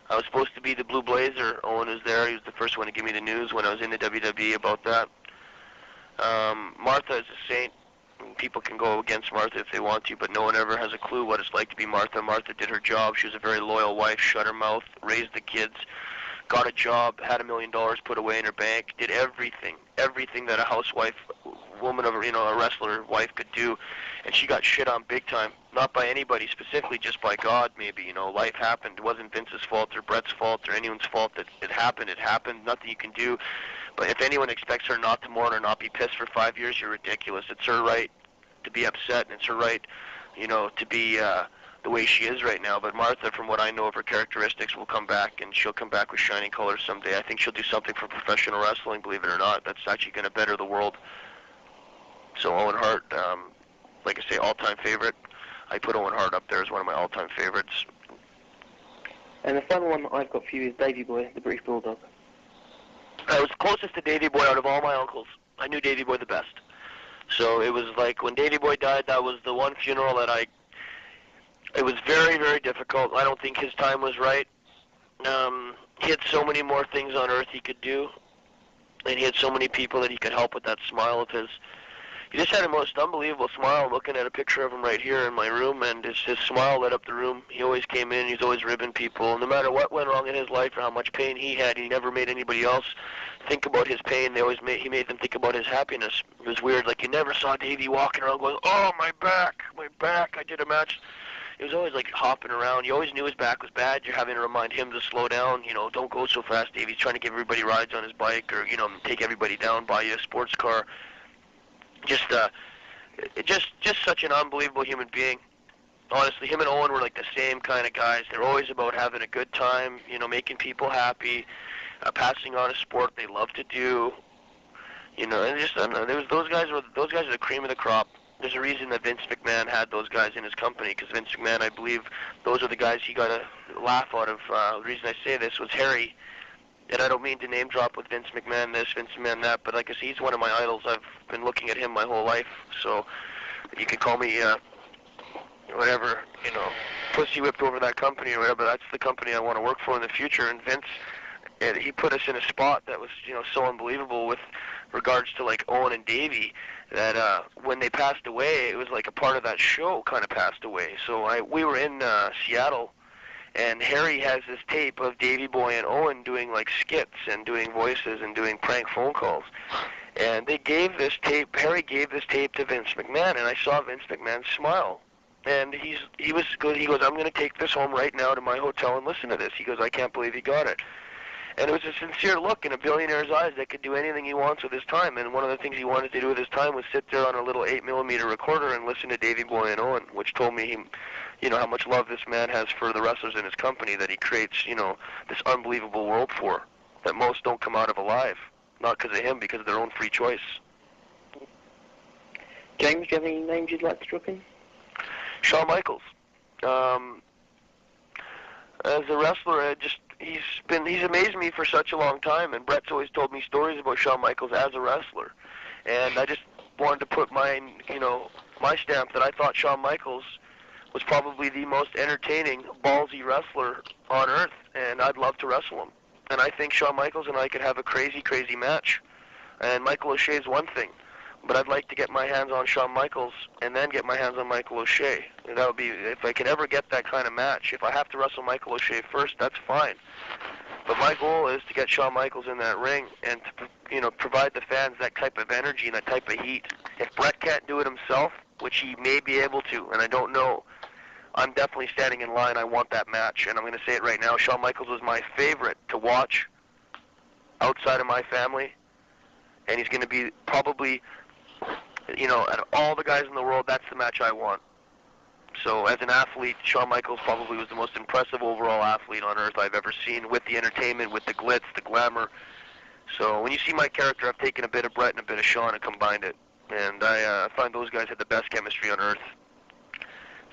I was supposed to be the Blue Blazer. Owen was there. He was the first one to give me the news when I was in the WWE about that. Martha is a saint. People can go against Martha if they want to, but no one ever has a clue what it's like to be Martha. Martha did her job. She was a very loyal wife, shut her mouth, raised the kids, got a job, had $1 million put away in her bank, did everything that a housewife, woman of, you know, a wrestler wife could do, and she got shit on big time. Not by anybody specifically, just by God maybe. You know, life happened. It wasn't Vince's fault or Bret's fault or anyone's fault that it happened. It happened. Nothing you can do. But if anyone expects her not to mourn or not be pissed for 5 years, you're ridiculous. It's her right to be upset, and it's her right, you know, to be the way she is right now. But Martha, from what I know of her characteristics, will come back, and she'll come back with shining colors someday. I think she'll do something for professional wrestling, believe it or not. That's actually going to better the world. So Owen Hart, like I say, all-time favorite. I put Owen Hart up there as one of my all-time favorites. And the final one that I've got for you is Davey Boy, the British Bulldog. I was closest to Davey Boy out of all my uncles. I knew Davey Boy the best. So it was like when Davey Boy died, that was the one funeral that it was very, very difficult. I don't think his time was right. He had so many more things on earth he could do, and he had so many people that he could help with that smile of his. He just had a most unbelievable smile. Looking at a picture of him right here in my room, and his smile lit up the room. He always came in. He's always ribbing people. No matter what went wrong in his life or how much pain he had, he never made anybody else think about his pain. He made them think about his happiness. It was weird. Like, you never saw Davey walking around going, "Oh, my back. I did a match." He was always like hopping around. You always knew his back was bad. You're having to remind him to slow down. You know, don't go so fast, Davey. He's trying to give everybody rides on his bike, or, you know, take everybody down, buy you a sports car. Just such an unbelievable human being. honestly, him and Owen were like the same kind of guys. They're always about having a good time, you know, making people happy, passing on a sport they love to do. You know, and just I don't know. Those guys are the cream of the crop. There's a reason that Vince McMahon had those guys in his company, because Vince McMahon, I believe, those are the guys he got a laugh out of. The reason I say this was Harry, and I don't mean to name drop with Vince McMahon this, Vince McMahon that, but like I said, he's one of my idols. I've been looking at him my whole life, so you could call me whatever, you know, pussy whipped over that company or whatever. That's the company I want to work for in the future. And Vince, he put us in a spot that was, you know, so unbelievable with regards to like Owen and Davey, that when they passed away, it was like a part of that show kind of passed away. So we were in Seattle, and Harry has this tape of Davey Boy and Owen doing like skits and doing voices and doing prank phone calls. And they gave this tape, Harry gave this tape to Vince McMahon, and I saw Vince McMahon smile. And he was good. He goes, I'm going to take this home right now to my hotel and listen to this. He goes, I can't believe he got it. And it was a sincere look in a billionaire's eyes that could do anything he wants with his time. And one of the things he wanted to do with his time was sit there on a little 8mm recorder and listen to Davey Boy and Owen, which told me, you know, how much love this man has for the wrestlers in his company, that he creates, you know, this unbelievable world for, that most don't come out of alive. Not because of him, because of their own free choice. James, do you have any names you'd like to drop in? Shawn Michaels. As a wrestler, he's amazed me for such a long time, and Brett's always told me stories about Shawn Michaels as a wrestler. And I just wanted to put my stamp that I thought Shawn Michaels was probably the most entertaining, ballsy wrestler on earth, and I'd love to wrestle him. And I think Shawn Michaels and I could have a crazy, crazy match. And Michael O'Shea is one thing, but I'd like to get my hands on Shawn Michaels and then get my hands on Michael O'Shea. And that would be, if I could ever get that kind of match. If I have to wrestle Michael O'Shea first, that's fine. But my goal is to get Shawn Michaels in that ring and to, you know, provide the fans that type of energy and that type of heat. If Brett can't do it himself, which he may be able to, and I don't know, I'm definitely standing in line. I want that match, and I'm going to say it right now. Shawn Michaels was my favorite to watch outside of my family, and he's going to be probably, you know, out of all the guys in the world, that's the match I want. So as an athlete, Shawn Michaels probably was the most impressive overall athlete on earth I've ever seen, with the entertainment, with the glitz, the glamour. So when you see my character, I've taken a bit of Brett and a bit of Shawn and combined it. And I find those guys had the best chemistry on earth.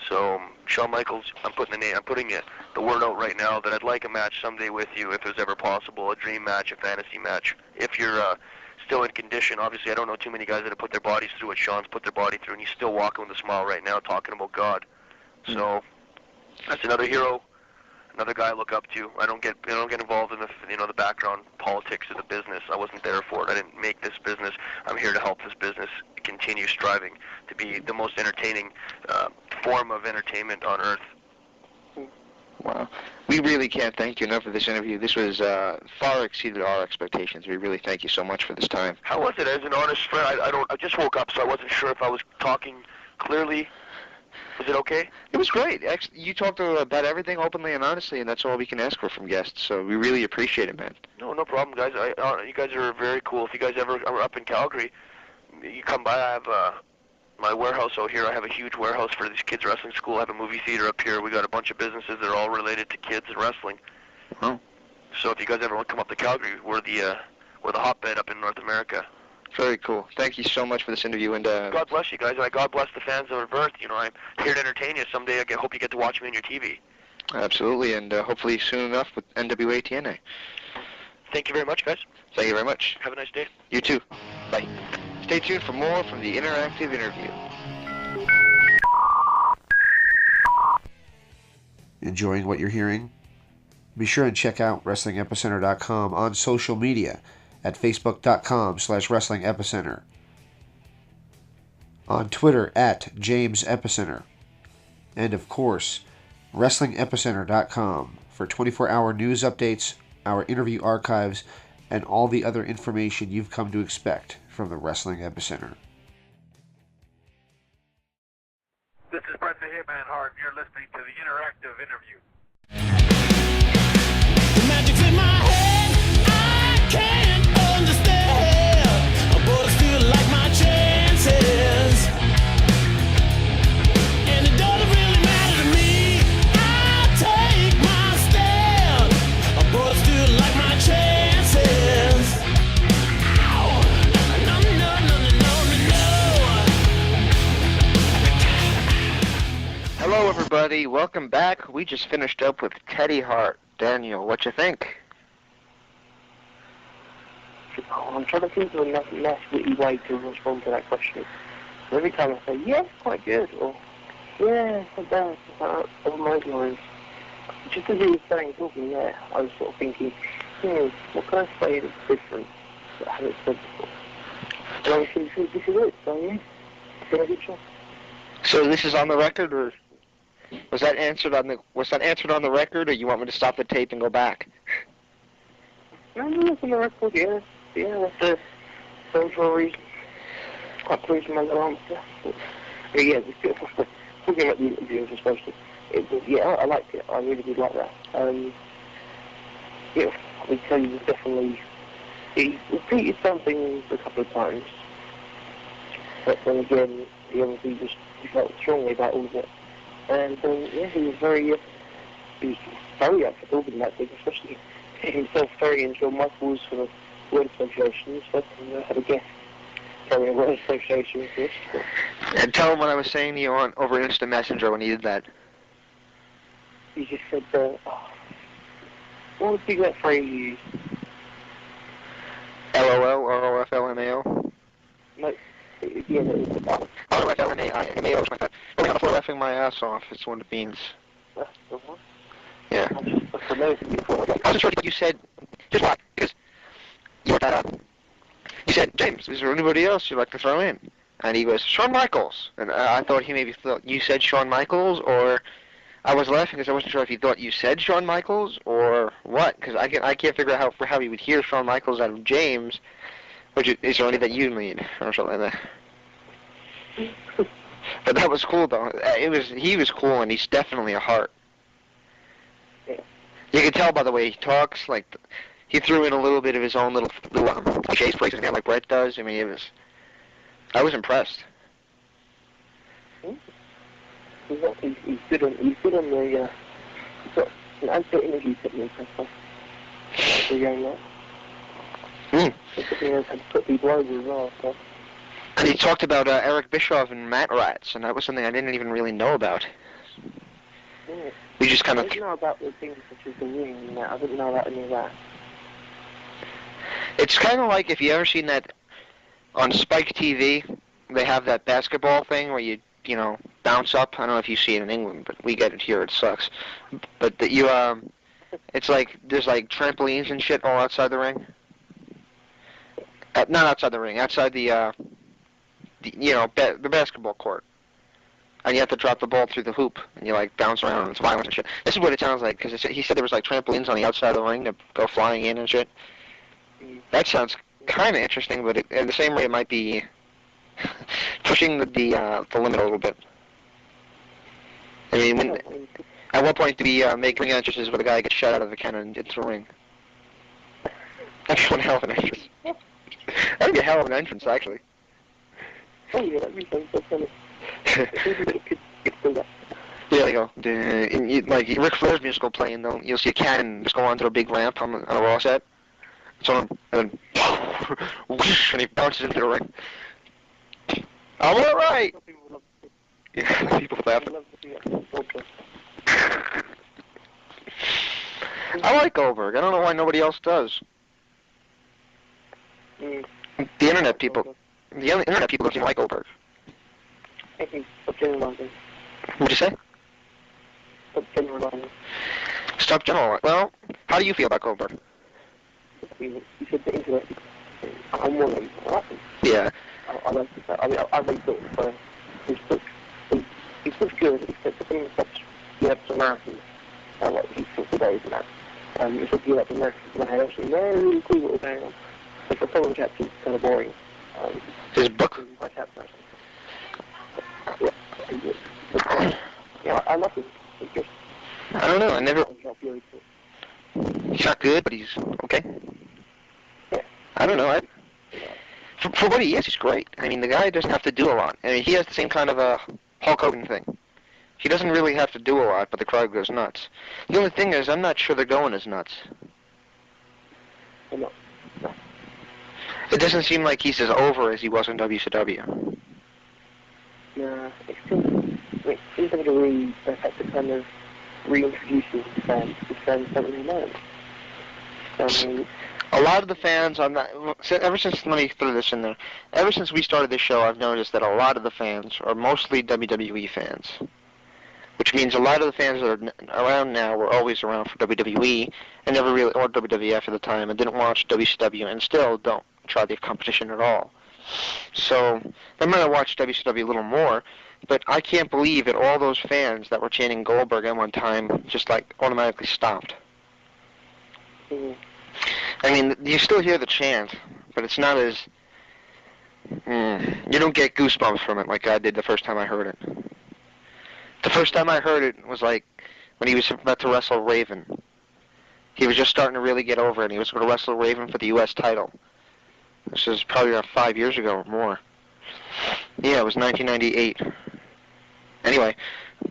So Shawn Michaels, I'm putting the word out right now that I'd like a match someday with you, if it was ever possible, a dream match, a fantasy match. If you're still in condition, obviously I don't know too many guys that have put their bodies through what Shawn's put their body through, and he's still walking with a smile right now, talking about God. So that's another hero, another guy I look up to. I don't get involved in the background politics of the business. I wasn't there for it. I didn't make this business. I'm here to help this business continue striving to be the most entertaining form of entertainment on earth. Wow. We really can't thank you enough for this interview. This was far exceeded our expectations. We really thank you so much for this time. How was it? As an honest friend, I just woke up, so I wasn't sure if I was talking clearly. Was it okay? It was great. Actually, you talked about everything openly and honestly, and that's all we can ask for from guests. So we really appreciate it, man. No problem, guys. You guys are very cool. If you guys ever are up in Calgary, you come by. I have my warehouse out here. I have a huge warehouse for this kids wrestling school. I have a movie theater up here. We got a bunch of businesses that are all related to kids and wrestling. Oh. So if you guys ever want to come up to Calgary, we're the hotbed up in North America. Very cool. Thank you so much for this interview, and God bless you guys, and God bless the fans of Earth. You know, I'm here to entertain you. Someday I hope you get to watch me on your TV. Absolutely, and hopefully soon enough with NWA TNA. Thank you very much, guys. Thank you very much. Have a nice day. You too. Bye. Stay tuned for more from the Interactive Interview. Enjoying what you're hearing? Be sure and check out WrestlingEpicenter.com on social media at Facebook.com/Wrestling Epicenter, on Twitter at James Epicenter, and of course, WrestlingEpicenter.com for 24-hour news updates, our interview archives, and all the other information you've come to expect from the Wrestling Epicenter. This is Bret the Hitman Hart, and you're listening to the Interactive Interview. The magic's in my head, I can't understand, but I still like my chances, and it doesn't really matter. everybody. Welcome back. We just finished up with Teddy Hart. Daniel, what you think? I'm trying to think of a nice witty way to respond to that question. Every time I say, yeah, it's quite good, or yeah, it's not bad, or my lines. Just as he was talking there, I was sort of thinking, what can I say that's different that I haven't said before? And I was thinking, this is it, so yeah, it's been a good job. So this is on the record, or was that answered on the record, or you want me to stop the tape and go back? No, it's on the record, yeah. Yeah, that's the social reason. Quite pleased with my little answer. But yeah, it's good. Talking about the interview, especially. I liked it. I really did like that. Yeah, I would tell you was definitely... He repeated something a couple of times. But then again, he obviously he felt strongly about all of it. And yeah, he was very up for talking about things, especially himself very into Shawn Michaels for the word association. So I had a guess carrying a word association with this. And tell him what I was saying to you over Instant Messenger when he did that. He just said, what was the exact phrase you used? LOL, ROFLMAO? No, yeah, no, ROFLMAO is my thought. I'm laughing my ass off. It's what it means. that's the one. Yeah. I wasn't sure what you said. Just why? Because you brought that up. You said, James, is there anybody else you'd like to throw in? And he goes, Shawn Michaels. And I thought he maybe thought you said Shawn Michaels, or I was laughing because I wasn't sure if he thought you said Shawn Michaels or what. Because I can't figure out how he would hear Shawn Michaels out of James, which is there any that you mean or something like that. But that was cool though. He was cool, and he's definitely a Hart. Yeah. You can tell by the way he talks. Like he threw in a little bit of his own little cliches, phrases again, like Brett does. I mean, I was impressed. He's good on the he's got an answer interview technique, I suppose. For young man. He knows how to put people over as well, so. And he talked about Eric Bischoff and Mat Rats, and that was something I didn't even really know about. Yeah. We just kind of... I didn't know about the things such as the ring and that. I didn't know about any of that. It's kind of like if you ever seen that on Spike TV, they have that basketball thing where you bounce up. I don't know if you see it in England, but we get it here. It sucks. But it's like there's like trampolines and shit all outside the ring. Not outside the ring, outside the basketball court. And you have to drop the ball through the hoop, and you like bounce around, and it's violent and shit. This is what it sounds like, because he said there was like trampolines on the outside of the ring that go flying in and shit. That sounds kind of interesting, but at the same rate, it might be pushing the limit a little bit. I mean, at what point do we make ring entrances where the guy gets shot out of a cannon into the ring? That'd be one hell of an entrance. That'd be a hell of an entrance, actually. Oh yeah, that'd be so funny. Yeah, they go. Like Ric Flair's music will play, and you'll see a cannon just go onto a big ramp on a Raw set. So, and then, whoosh, and he bounces into the ring. I'm all right. Yeah, people laugh. I like Goldberg. I don't know why nobody else does. The internet people don't seem like Goldberg. I think stop generalizing. What'd you say? Stop generalizing. Stop generalizing. Well, how do you feel about Goldberg? You said the internet. I'm one of them. I like him. Yeah. I like him. I mean, I really thought his book's good, except for things such as Americans. Like his football days and that. It's looking at the Americans and I had actually really cool what was going on. But for foreign chapters, it's kind of boring. His book? Yeah, I love him. He's good. I don't know. I never... He's not good, but he's okay. Yeah. I don't know. For what he is, he's great. I mean, the guy doesn't have to do a lot. I mean, he has the same kind of a Hulk Hogan thing. He doesn't really have to do a lot, but the crowd goes nuts. The only thing is, I'm not sure they're going as nuts. No. It doesn't seem like he's as over as he was in WCW. Yeah, it's still... mean, in WWE, they've had to kind of reintroduce these fans because fans don't really know them. I mean, A lot of the fans, ever since, let me throw this in there, ever since we started this show, I've noticed that a lot of the fans are mostly WWE fans, which means a lot of the fans that are around now were always around for WWE and never really, or WWF at the time, and didn't watch WCW and still don't try the competition at all. So they might have watched WCW a little more, but I can't believe that all those fans that were chanting Goldberg at one time just like automatically stopped. I mean, you still hear the chant, but it's not as... you don't get goosebumps from it like I did the first time I heard it. The first time I heard it was like when he was about to wrestle Raven. He was just starting to really get over it, and he was going to wrestle Raven for the U.S. title. This is probably around 5 years ago or more. Yeah, it was 1998. Anyway,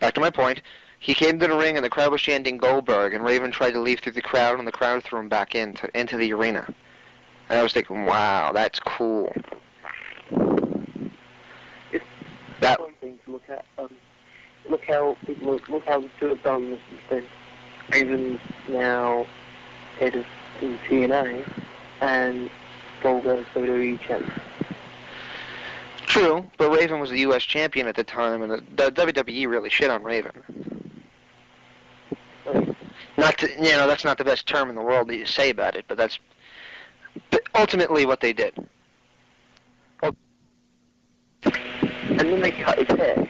back to my point. He came to the ring, and the crowd was chanting Goldberg, and Raven tried to leave through the crowd, and the crowd threw him back into the arena. And I was thinking, wow, that's cool. it's That one thing to look at. Look how the two have done since then. Raven's now head of TNA, and Goldberg's WWE champ. true, but Raven was the U.S. champion at the time, and the WWE really shit on Raven. Not to, that's not the best term in the world that you say about it, but that's ultimately what they did. And then they cut his hair.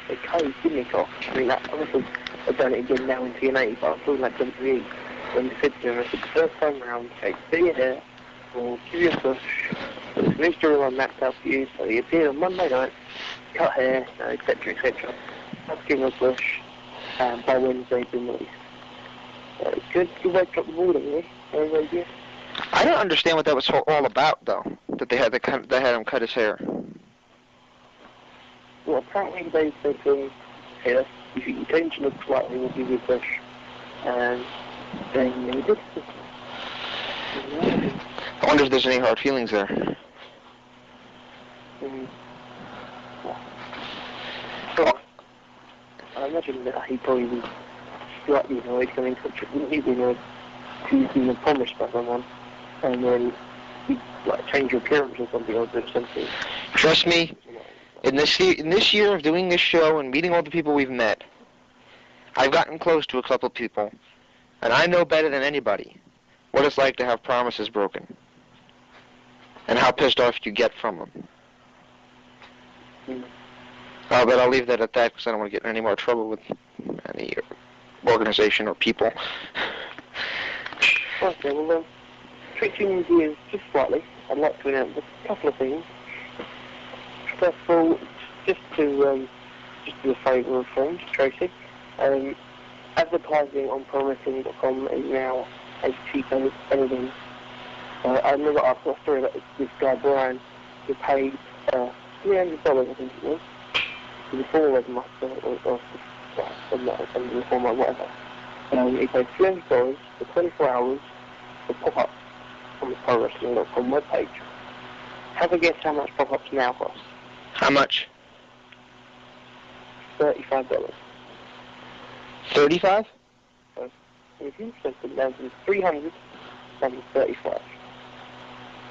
They cut his gimmick off. I mean, that obviously they've done it again now in TNA, but I'm talking like WWE. When they said to him, I said, the first time round, take your hair, or give you a push. There's an storyline mapped out for you, so you appear on Monday night, cut hair, etc., etc. Let's give him a push, and by Wednesday, been released. Good way to drop the ball, really. Very good. I don't understand what that was all about, though. That they had him cut his hair. Well, apparently they said to him, here, if you change to look slightly, we'll give you a push. And then he did. I wonder if there's any hard feelings there. So, I imagine that he probably was slightly annoyed coming to he'd been annoyed. He's been promised by someone, and then he'd like change your appearance or something, or do something. Trust me, in this year of doing this show and meeting all the people we've met, I've gotten close to a couple of people, and I know better than anybody what it's like to have promises broken, and how pissed off you get from them. But I'll leave that at that because I don't want to get in any more trouble with any organization or people. Okay, well, switching gears just slightly, I'd like to announce a couple of things. First of all, just to do a favour of friends, Tracy, advertising on ProWrestling.com is now as cheap as anything. I remember I saw a story about this guy Brian who paid $300, I think it was, to the former webmaster or the former whatever. He paid $300 for 24 hours for pop-ups on the ProWrestling.com webpage. Have a guess how much pop-ups now cost? How much? $35. 35? If you spent it down from 300 down to 35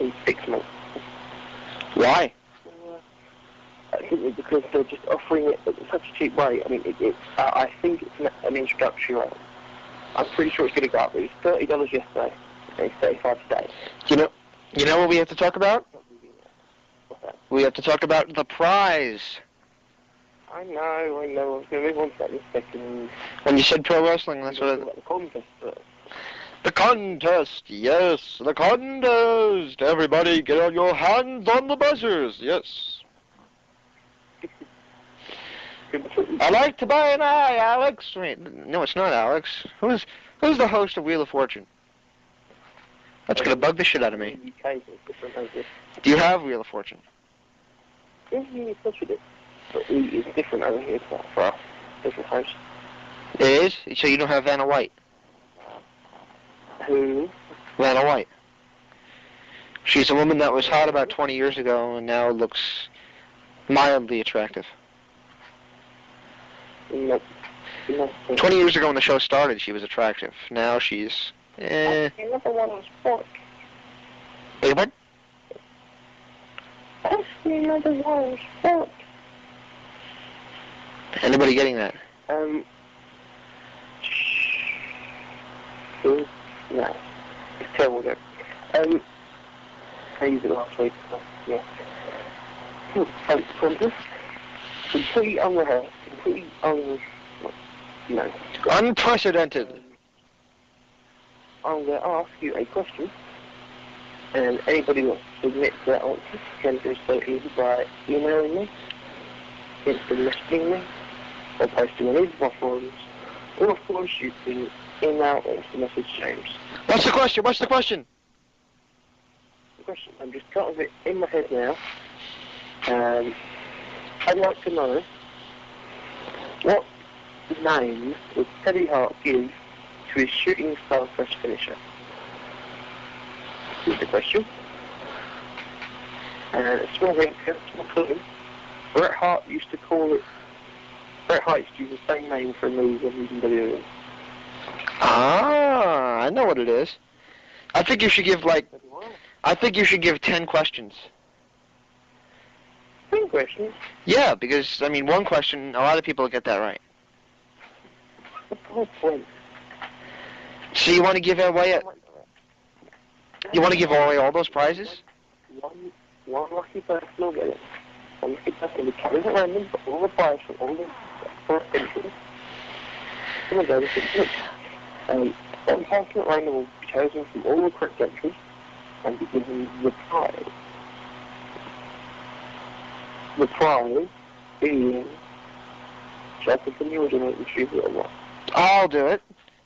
in 6 months. Why? I think it's because they're just offering it at such a cheap way. I mean, I think it's an introductory rate. I'm pretty sure it's going to go up. It was $30 yesterday. It's $35 today. You know what we have to talk about? What's that? We have to talk about the prize. I know. I was going to move on to that in a second. When you said pro wrestling, that's what The contest first. The contest, yes, the contest. Everybody get on your hands on the buzzers, yes. I like to buy an eye, Alex. Wait, no, it's not Alex. Who's the host of Wheel of Fortune? That's going to bug the shit out of me. Do you have Wheel of Fortune? Yeah, of course we do. But it's different over here for us. Different host. It is? So you don't have Vanna White? Who? Vanna White. She's a woman that was hot about 20 years ago and now looks mildly attractive. Nope. 20 years ago when the show started, she was attractive. Now she's, Another one was pork. Wait, what? Another one was pork. Anybody getting that? No. It's terrible joke. I used it last week, so, yeah. From this, completely unrehearsed, completely Unprecedented. I'm going to ask you a question, and anybody who wants to submit their answer can do so either by emailing me, instant messaging me, or posting on either of my forums, or of course you can email or instant message James. What's the question? The question, I'm just got of it in my head now. I'd like to know what name would Teddy Hart give to his shooting star fresh finisher? Here's the question. And a small hint, small clue. Bret Hart used to use the same name for a movie of WWE. Ah, I know what it is. I think you should give 10 questions. 10 questions? Yeah, because, one question, a lot of people get that right. What's the whole point? So you want to give away all those prizes? One lucky person will get it. One lucky person will carry the random, but all the prizes from all the first entries. Some of those one person at random will be chosen from all the correct entries and be given the prize. The prize being... Shall I continue or do you want to choose it or what? I'll do it.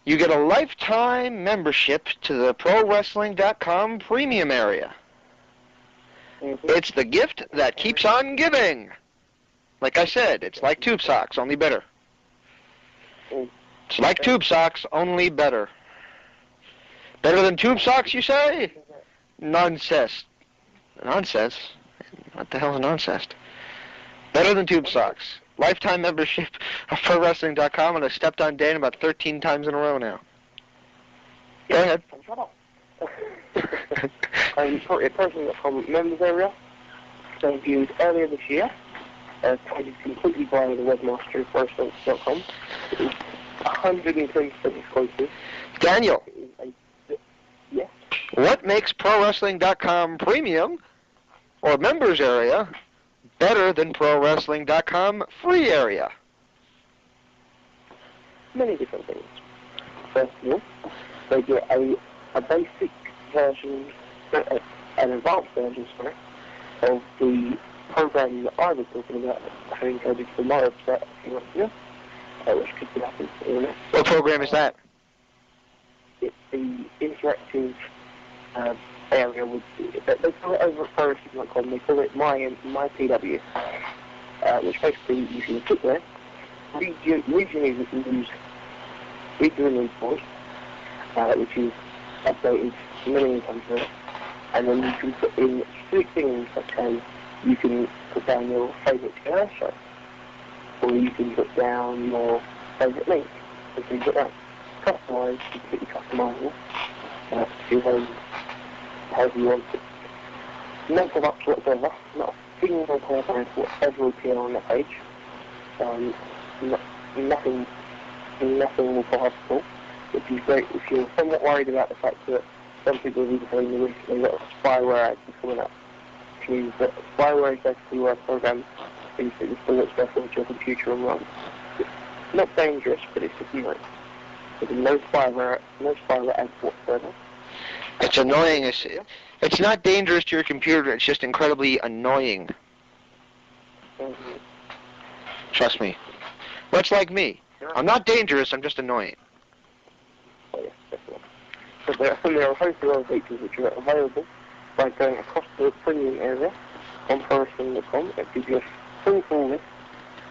You get a lifetime membership to the ProWrestling.com premium area. Mm-hmm. It's the gift that keeps on giving. Like I said, it's like tube socks, only better. It's like tube socks, only better. Better than tube socks, you say? Nonsense. Nonsense? What the hell is nonsense? Better than tube socks. Lifetime membership of ProWrestling.com, and I stepped on Dan about 13 times in a row now. Go ahead. Shut up. For a person from members area, debuted earlier this year, created completely by the webmaster of ProWrestling.com. It is 110% exclusive. Daniel. Yes. What makes ProWrestling.com premium, or members area, better than ProWrestling.com free area? Many different things. First of all, they get a basic version, an advanced version, of the program that I was talking about, having coded for my website a few months ago, which could be happening to the internet. What program is that? It's the interactive area with, they call it over at ProWrestling.com, they call it my PW, which basically you can click there, read your news board, which is updated million times a day, and then you can put in specific things such as you can put down your favourite TV show, or you can put down your favourite link, and things like that. Customised, completely customisable, to your own, however you want it. No products whatsoever, not a single comment whatever will appear on that page. Nothing will pop up at all, which is great if you're somewhat worried about the fact that some people have even telling me recently that spyware ads are coming up, which means that spyware is basically where a program is installed itself into your computer and runs. It's not dangerous, but it's just nice. There's no spyware ads whatsoever. It's annoying. It's not dangerous to your computer. It's just incredibly annoying. Mm-hmm. Trust me. Much like me. I'm not dangerous. I'm just annoying. Oh, yes, definitely. But there are a host of other features which are available by going across the premium area on ProWrestling.com. It gives you a full list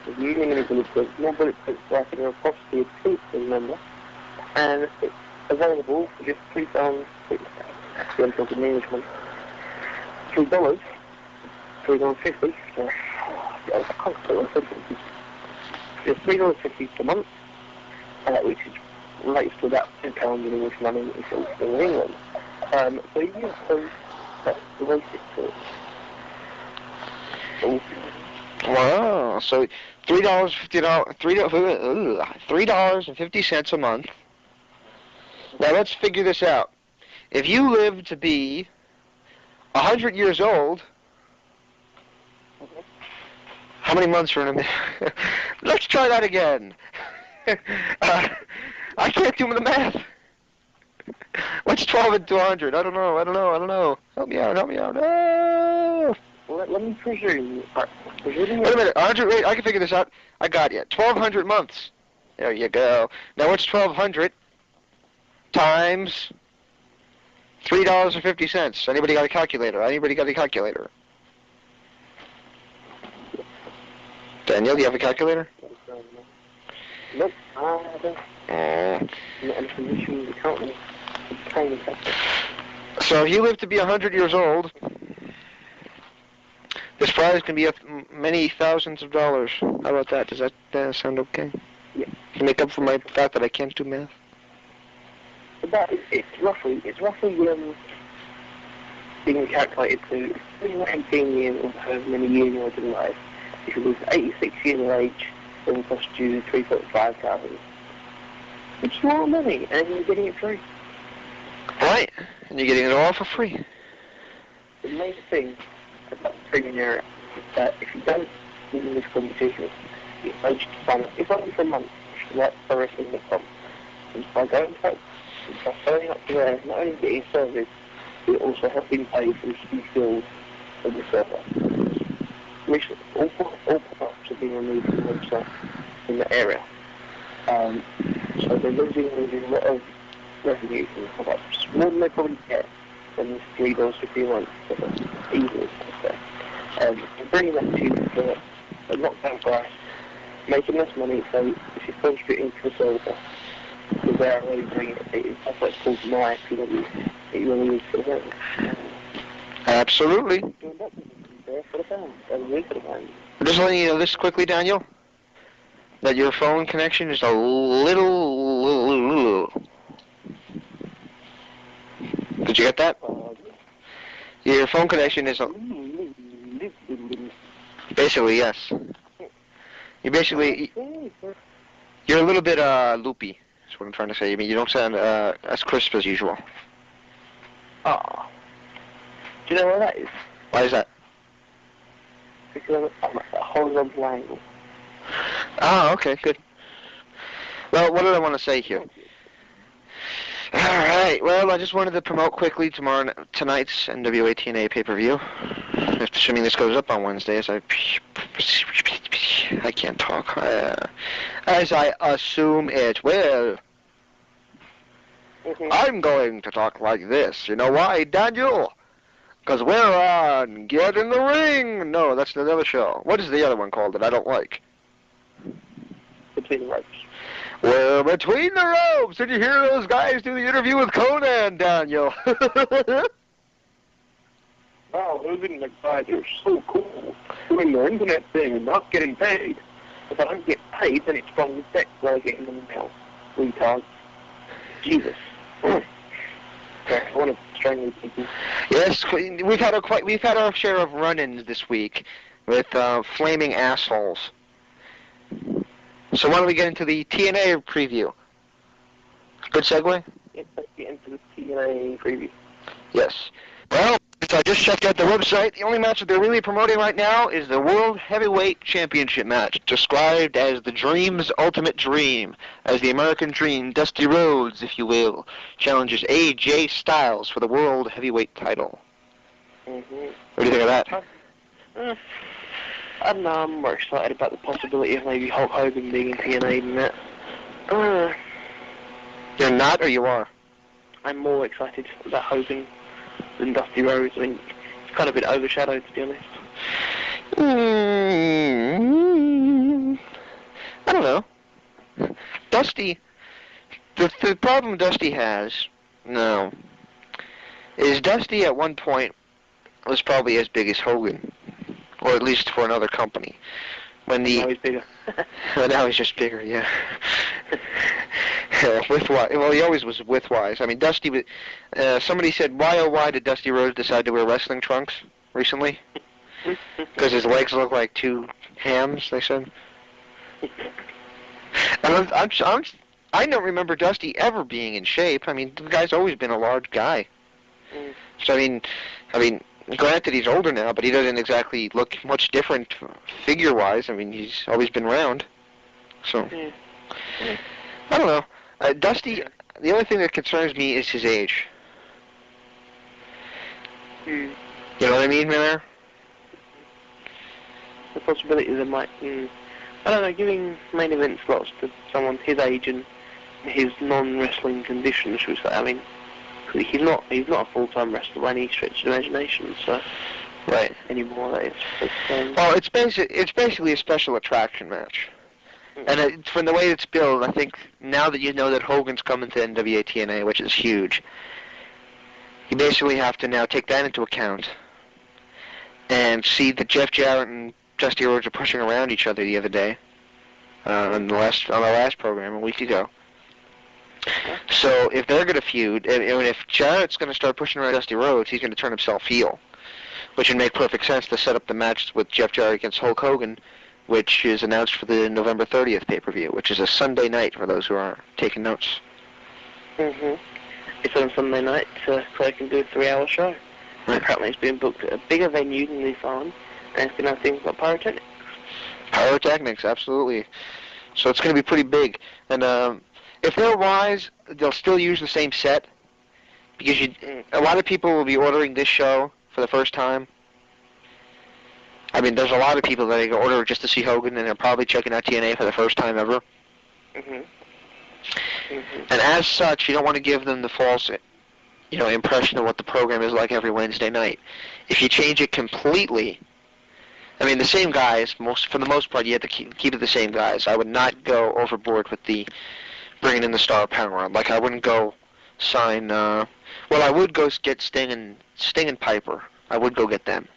of many bullet points, more bullet points like there across the exclusive member, and it's available for just $3.50. I'm talking English money. $3.50. I can't say what It's $3.50 per month, which is rates to about £10 in English money if you're still in England. So yeah, so that's the basic to it. Wow. So $3.50 a month. Now let's figure this out. If you live to be 100 years old, how many months are in a minute? Let's try that again. I can't do the math. What's 12 into 100? I don't know. Help me out. No. Let me presume. Wait a minute. 100. Wait, I can figure this out. I got you. 1,200 months. There you go. Now what's 1,200 times $3.50? Anybody got a calculator? Daniel, do you have a calculator? Nope, I don't. Not in a position to currently obtain a calculator. So if you live to be 100 years old, this prize can be up many thousands of dollars. How about that? Does that sound okay? Yeah. To make up for my fact that I can't do math? But it's roughly being calculated to 18 years or however many years you want to live. If you live 86 years of age, it will cost you $3,500. Which is a lot of money, and you're getting it free. Right, and you're getting it all for free. The main thing about the premium area is that if you don't win this competition, you're able to sign up. It's only for a month. That's wrestling.com. And by going to and by signing up to there, not only getting service, you're also helping pay for the huge bills of the server. Which all products are being removed from the website in the area. So they're losing a lot of revenue from the products. More than they probably get than this $3.50 a month. So easily, I'd say. And bringing that to you for a knockdown price, making less money, so if you're contributing to the server, because they're already bringing it, that's what's called my PW, that you only use for the server. Absolutely. For the fans, and we for the fans. Just letting you know this quickly, Daniel, that your phone connection is a little. Did you get that? Your phone connection is basically, yes. You're a little bit loopy. That's what I'm trying to say. I mean, you don't sound as crisp as usual. Ah. Do you know where that is? Why is that? Because I'm at a horizontal angle. Ah, okay, good. Well, what did I want to say here? All right. Well, I just wanted to promote quickly tonight's NWA TNA pay-per-view. Assuming this goes up on Wednesday, I can't talk. As I assume it will. I'm going to talk like this. You know why, Daniel? Because we're on Get in the Ring. No, that's another show. What is the other one called that I don't like? Between the ropes. We're between the ropes. Did you hear those guys do the interview with Conan, Daniel? Wow, those internet guys are so cool. Doing their internet thing and not getting paid. If I don't get paid, then it's from the deck where I get in the mail. Retards. Jesus. I want to strangle people. Yes, we've had our share of run-ins this week with flaming assholes. So why don't we get into the TNA preview? Good segue? Yes, let's get into the TNA preview. Yes. Well, I just checked out the website. The only match that they're really promoting right now is the World Heavyweight Championship match, described as the Dream's ultimate dream, as the American Dream, Dusty Rhodes, if you will, challenges AJ Styles for the World Heavyweight title. Mm-hmm. What do you think of that? I don't know, I'm more excited about the possibility of maybe Hulk Hogan being in TNA than that. You're not, or you are? I'm more excited about Hogan than Dusty Rhodes. I mean, it's kind of been overshadowed, to be honest. I don't know. Dusty, the problem Dusty has, is Dusty at one point was probably as big as Hogan, or at least for another company. When the Now he's bigger. well, now he's just bigger, yeah. Width-wise, well, he always was width-wise. I mean, Dusty. Somebody said, why did Dusty Rhodes decide to wear wrestling trunks recently? Because his legs look like two hams. They said. And I don't remember Dusty ever being in shape. I mean, the guy's always been a large guy. So I mean, granted he's older now, but he doesn't exactly look much different figure-wise. I mean, he's always been round. So I don't know. Dusty. The only thing that concerns me is his age. You know what I mean, Miller? The possibility that might, I don't know, giving main event slots to someone his age and his non-wrestling condition, should we say. I mean, he's not a full-time wrestler by any stretch of the imagination, so right anymore. That is. But, well, it's basically a special attraction match, and from the way it's billed, I think now that you know that Hogan's coming to NWA TNA, which is huge, you basically have to now take that into account and see that Jeff Jarrett and Dusty Rhodes are pushing around each other the other day on the last program a week ago. So if they're going to feud, and if Jarrett's going to start pushing around Dusty Rhodes, he's going to turn himself heel, which would make perfect sense to set up the match with Jeff Jarrett against Hulk Hogan, which is announced for the November 30th pay-per-view, which is a Sunday night for those who are taking notes. It's on Sunday night, so I can do a 3-hour show. Right. Apparently it's being booked at a bigger venue than the farm, and it's going to have things like pyrotechnics. Pyrotechnics, absolutely. So it's going to be pretty big. And if they're wise, they'll still use the same set, because a lot of people will be ordering this show for the first time. I mean, there's a lot of people that they go order just to see Hogan, and they're probably checking out TNA for the first time ever. And as such, you don't want to give them the false, impression of what the program is like every Wednesday night. If you change it completely, I mean, the same guys, for the most part, you have to keep it the same guys. I would not go overboard with the bringing in the star power. Like, I wouldn't go sign, I would go get Sting and Piper. I would go get them.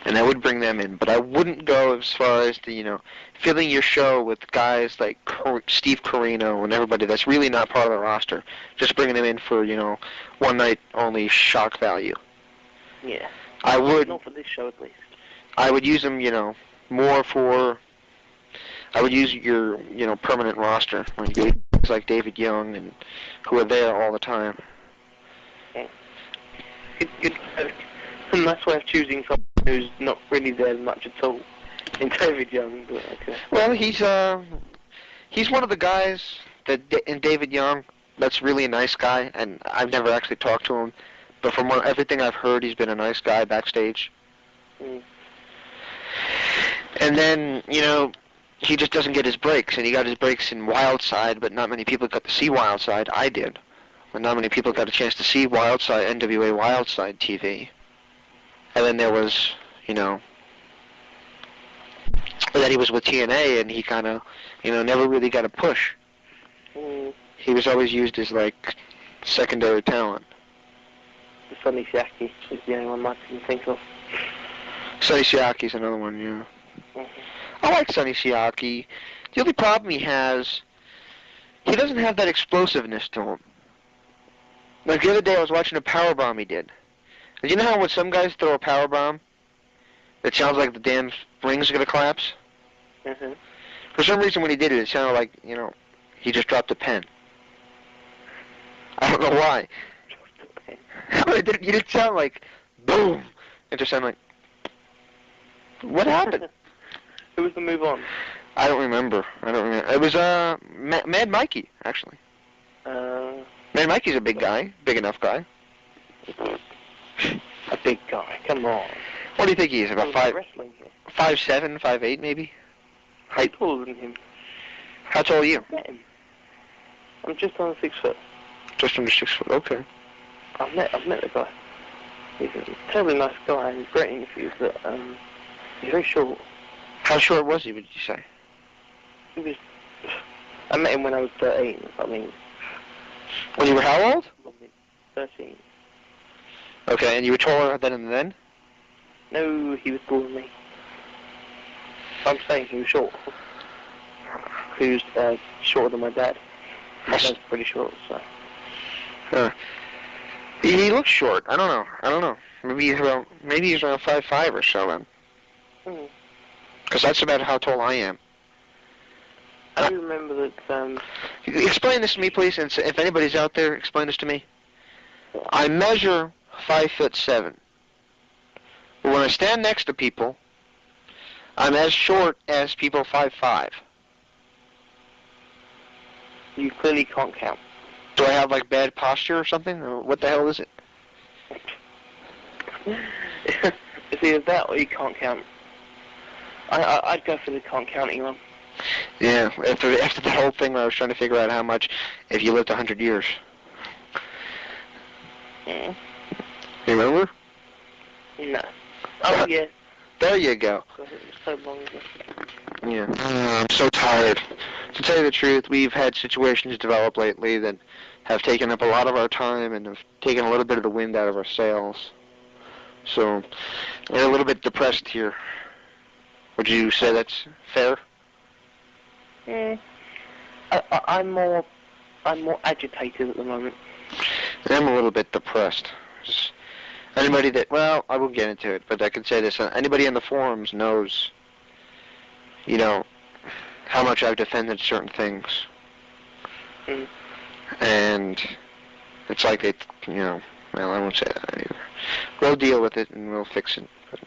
And I would bring them in, but I wouldn't go as far as filling your show with guys like Steve Corino and everybody that's really not part of the roster. Just bringing them in for, one night only shock value. Yeah. I would. Not for this show, at least. I would use them, more for. I would use your, permanent roster, like guys like David Young and who are there all the time. Good. And that's why I'm choosing someone who's not really there much at all in David Young. But okay. Well, he's one of the guys in David Young that's really a nice guy, and I've never actually talked to him, but from everything I've heard, he's been a nice guy backstage. And then, he just doesn't get his breaks, and he got his breaks in Wildside, but not many people got to see Wildside. I did, but not many people got a chance to see Wildside, NWA Wildside TV. And then there was, that he was with TNA, and he kind of, never really got a push. He was always used as, secondary talent. Sonny Siaki is the only one I can think of. Sonny Siaki's another one, yeah. I like Sonny Siaki. The only problem he has, he doesn't have that explosiveness to him. Like the other day I was watching a powerbomb he did. And you know how when some guys throw a powerbomb, it sounds like the damn ring's going to collapse? For some reason when he did it, it sounded like, he just dropped a pen. I don't know why. It didn't sound like boom. It just sounded like, what happened? Who was the move on? I don't remember. It was Mad Mikey, actually. Mad Mikey's a big guy, big enough guy. A big guy, come on. What do you think he is? About 5'7", 5'8", maybe? Height? Taller than him. How tall are you? Met him. I'm just under 6 foot. Just under 6 foot. Okay. I've met the guy. He's a terribly nice guy. He's great interviews, but he's very short. How short was he? Would you say? I met him when I was 13. I mean. When you were how old? 13. Okay, and you were taller than him then? No, he was taller than me. I'm saying he was short. He was shorter than my dad. My dad's pretty short, so. He looks short. I don't know. Maybe he's around 5'5" or so then. Because that's about how tall I am. I do remember that. Explain this to me, please, and if anybody's out there, explain this to me. I measure 5'7". But when I stand next to people, I'm as short as people 5'5". You clearly can't count. Do I have like bad posture or something? Or what the hell is it? It's either that or you can't count. I'd go for the can't counting one. Yeah, after the whole thing where I was trying to figure out how much if you lived 100 years. Yeah. You remember? No. Oh, yeah. There you go. It was so long ago. Yeah. I'm so tired. To tell you the truth, we've had situations develop lately that have taken up a lot of our time and have taken a little bit of the wind out of our sails. So, we're a little bit depressed here. Would you say that's fair? I'm more agitated at the moment. I'm a little bit depressed. Just anybody that, well, I won't get into it, but I can say this. Anybody in the forums knows, you know, how much I've defended certain things. And it's like they, you know, well, I won't say that either. We'll deal with it and we'll fix it. But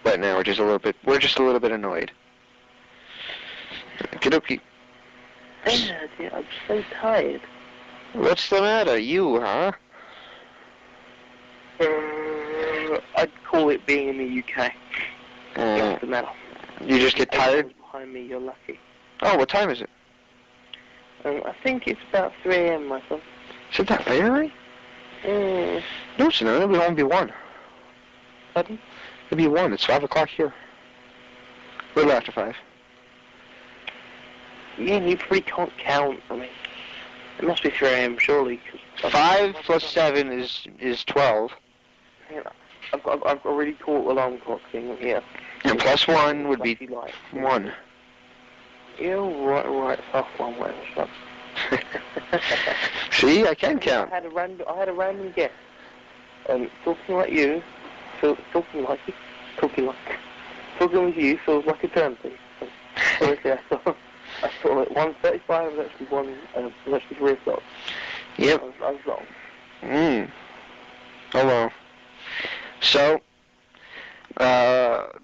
right now we're just a little bit annoyed. Okie Yeah, dear, I'm so tired. What's the matter? You, huh? I'd call it being in the UK. What's the matter? You just get tired? Behind me, you're lucky. Oh, what time is it? I think it's about 3 a.m., my son. Is it that late already? No, it's not. It'll only be 1. Pardon? It'll be 1. It's 5 o'clock here. A little after 5. Yeah, you probably can't count. I mean, it must be 3 a.m. surely. 5 plus 7 is 12. Yeah, I've got a really cool alarm clock thing here. And plus 1 would be 1. Yeah, right, half 1, whatever. So. See, I can count. I had a random guess. Talking like you, talking with you feels like a term thing. So, obviously, I thought like 1:35 was actually 3 o'clock. Yep. I was wrong. Oh well. So,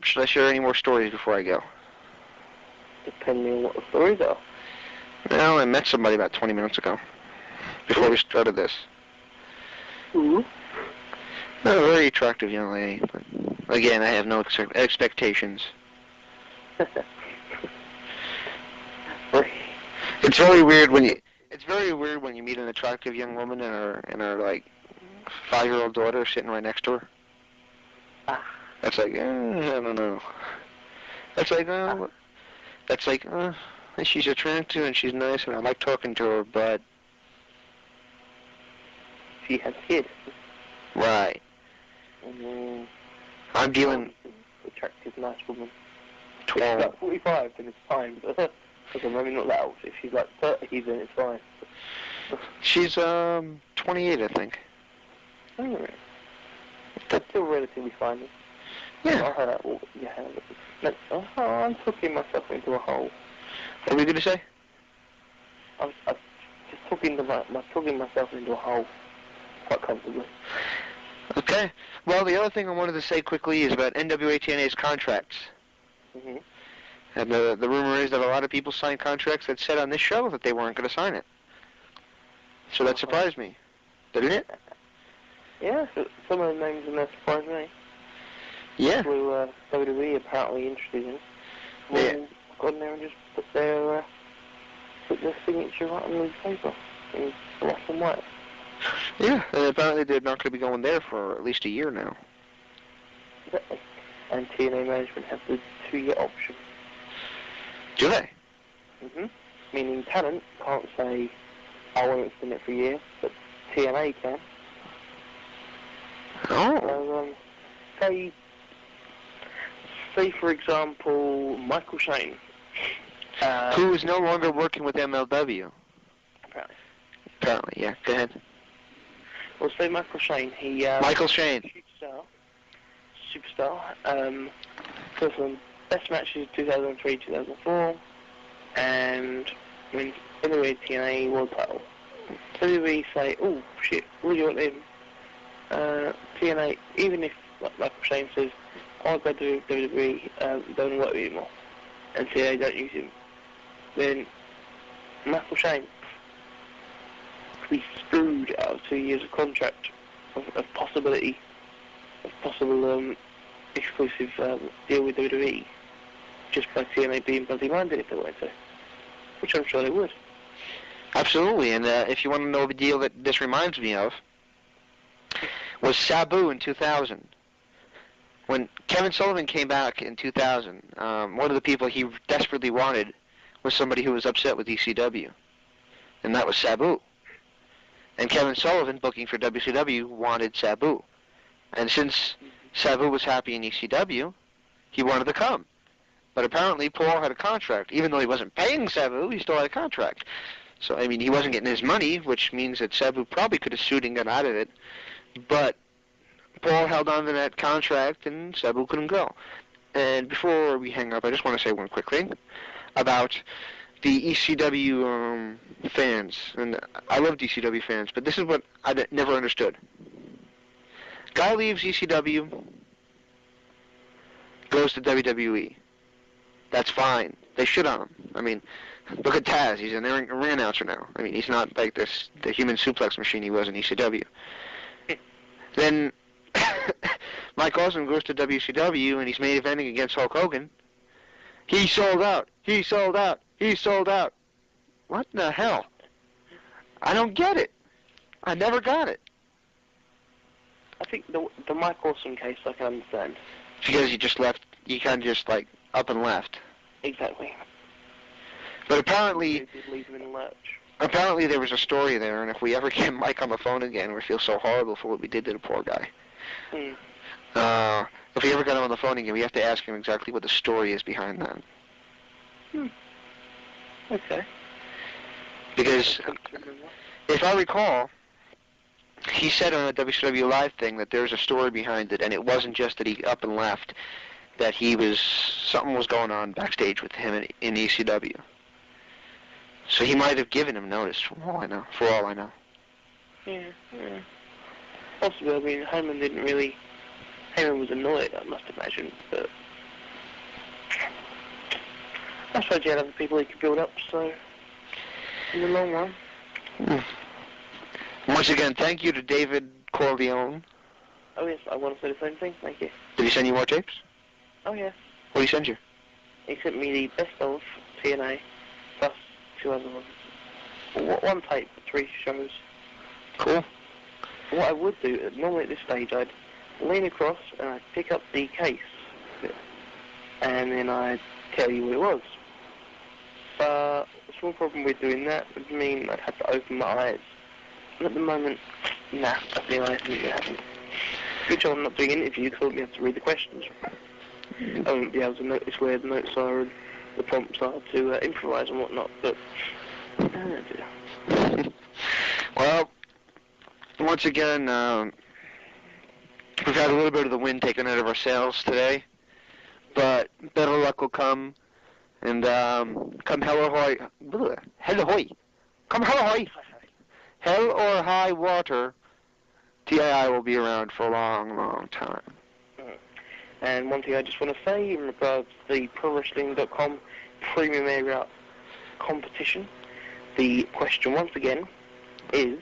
should I share any more stories before I go? Depending on what the stories are. Well, I met somebody about 20 minutes ago, before we started this. Ooh. Not a very attractive young lady, but again, I have no expectations. It's very weird when you meet an attractive young woman and her like 5-year-old daughter sitting right next to her. That's like, I don't know. That's like, she's attractive and she's nice and I like talking to her, but she has kids. Right. I'm dealing. Attractive, nice woman. 12. If she's like 45, then it's fine. But maybe not that old. If she's like 30, then it's fine. She's 28, I think. Alright. That's still relatively fine. Yeah. I'm talking myself into a hole. What were you gonna say? I'm just talking myself into a hole quite comfortably. Okay. Well, the other thing I wanted to say quickly is about NWATNA's contracts. Mm-hmm. And the rumor is that a lot of people signed contracts that said on this show that they weren't going to sign it. So that surprised me, didn't it? Yeah, so some of the names in there surprised me. Yeah. Who WWE apparently interested in. Yeah. Got in there and just put their signature right on the paper in black and white. Yeah, and apparently they're not going to be going there for at least a year now. Exactly. And TNA management has the 2-year option. Do they? Meaning talent can't say, I want to extend it for a year, but TNA can. Oh. So, say say, for example, Michael Shane. Who is no longer working with MLW. Apparently. Apparently, yeah. Go ahead. Well, say Michael Shane. He Michael Shane. Superstar. For some best matches 2003, 2004, and wins anyway TNA World Title. WWE say, oh shit, what do you want him? TNA, even if like Michael Shane says, I'll go to WWE, don't work with him anymore, and TNA don't use him, then Michael Shane could be screwed out of 2 years of contract of possible exclusive deal with WWE just by TNA being bloody-minded if they wanted to, which I'm sure they would. Absolutely, and if you want to know the deal that this reminds me of, was Sabu in 2000. When Kevin Sullivan came back in 2000, one of the people he desperately wanted was somebody who was upset with ECW, and that was Sabu. And Kevin Sullivan, booking for WCW, wanted Sabu. And since Sabu was happy in ECW, he wanted to come. But apparently Paul had a contract. Even though he wasn't paying Sabu, he still had a contract. So, I mean, he wasn't getting his money, which means that Sabu probably could have sued and got out of it. But Paul held on to that contract, and Sabu couldn't go. And before we hang up, I just want to say one quick thing about the ECW fans. And I love ECW fans, but this is what I never understood. Guy leaves ECW, goes to WWE. That's fine. They shit on him. I mean, look at Taz. He's an ring announcer now. I mean, he's not like the human suplex machine he was in ECW. Then Mike Awesome goes to WCW and he's main eventing against Hulk Hogan. He sold out. He sold out. He sold out. What the hell? I don't get it. I never got it. I think the Mike Awesome case I can understand. Because you just left, you kind of just like up and left. Exactly. But apparently, leave him in the lurch. Apparently there was a story there, and if we ever get Mike on the phone again, we feel so horrible for what we did to the poor guy. If we ever get him on the phone again, we have to ask him exactly what the story is behind that. Okay. Because if I recall, he said on a WCW Live thing that there's a story behind it, and it wasn't just that he up and left, that something was going on backstage with him in ECW. So he might have given him notice, for all I know. Yeah. Possibly, I mean, Heyman was annoyed, I must imagine, but I suppose you had other people he could build up, so in the long run. Once again, thank you to David Corleone. Oh yes, I want to say the same thing, thank you. Did he send you more tapes? Oh yes. What did he send you? He sent me the best of TNA, plus 2 other ones. One tape, 3 shows. Cool. What I would do, normally at this stage, I'd lean across and I'd pick up the case, and then I'd tell you what it was. But the small problem with doing that would mean I'd have to open my eyes. And at the moment, nah, opening my eyes isn't going to happen. Good job I'm not doing an interview, because I wouldn't be able to read the questions. I wouldn't be able to notice where the notes are and the prompts are to improvise and whatnot, but Well, once again, we've had a little bit of the wind taken out of our sails today, but better luck will come, and come hell or high, hell or high water, TII will be around for a long, long time. And one thing I just want to say in regards to the ProWrestling.com Premium Area competition, the question once again is,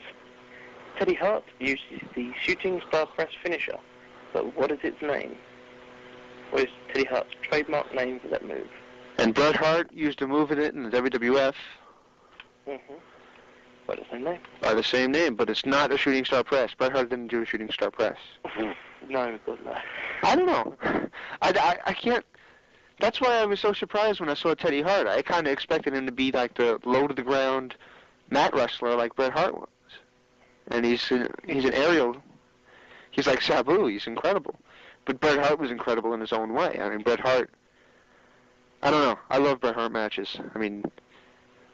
Teddy Hart uses the Shooting Star Press finisher, but what is its name? What is Teddy Hart's trademark name for that move? And Bret Hart used a move in it in the WWF. By the same name? By the same name, but it's not a Shooting Star Press. Bret Hart didn't do a Shooting Star Press. No, God, no. I don't know. I can't. That's why I was so surprised when I saw Teddy Hart. I kind of expected him to be like the low-to-the-ground mat wrestler like Bret Hart was. And he's an aerial. He's like Sabu. He's incredible. But Bret Hart was incredible in his own way. I mean, Bret Hart, I don't know. I love Bret Hart matches. I mean,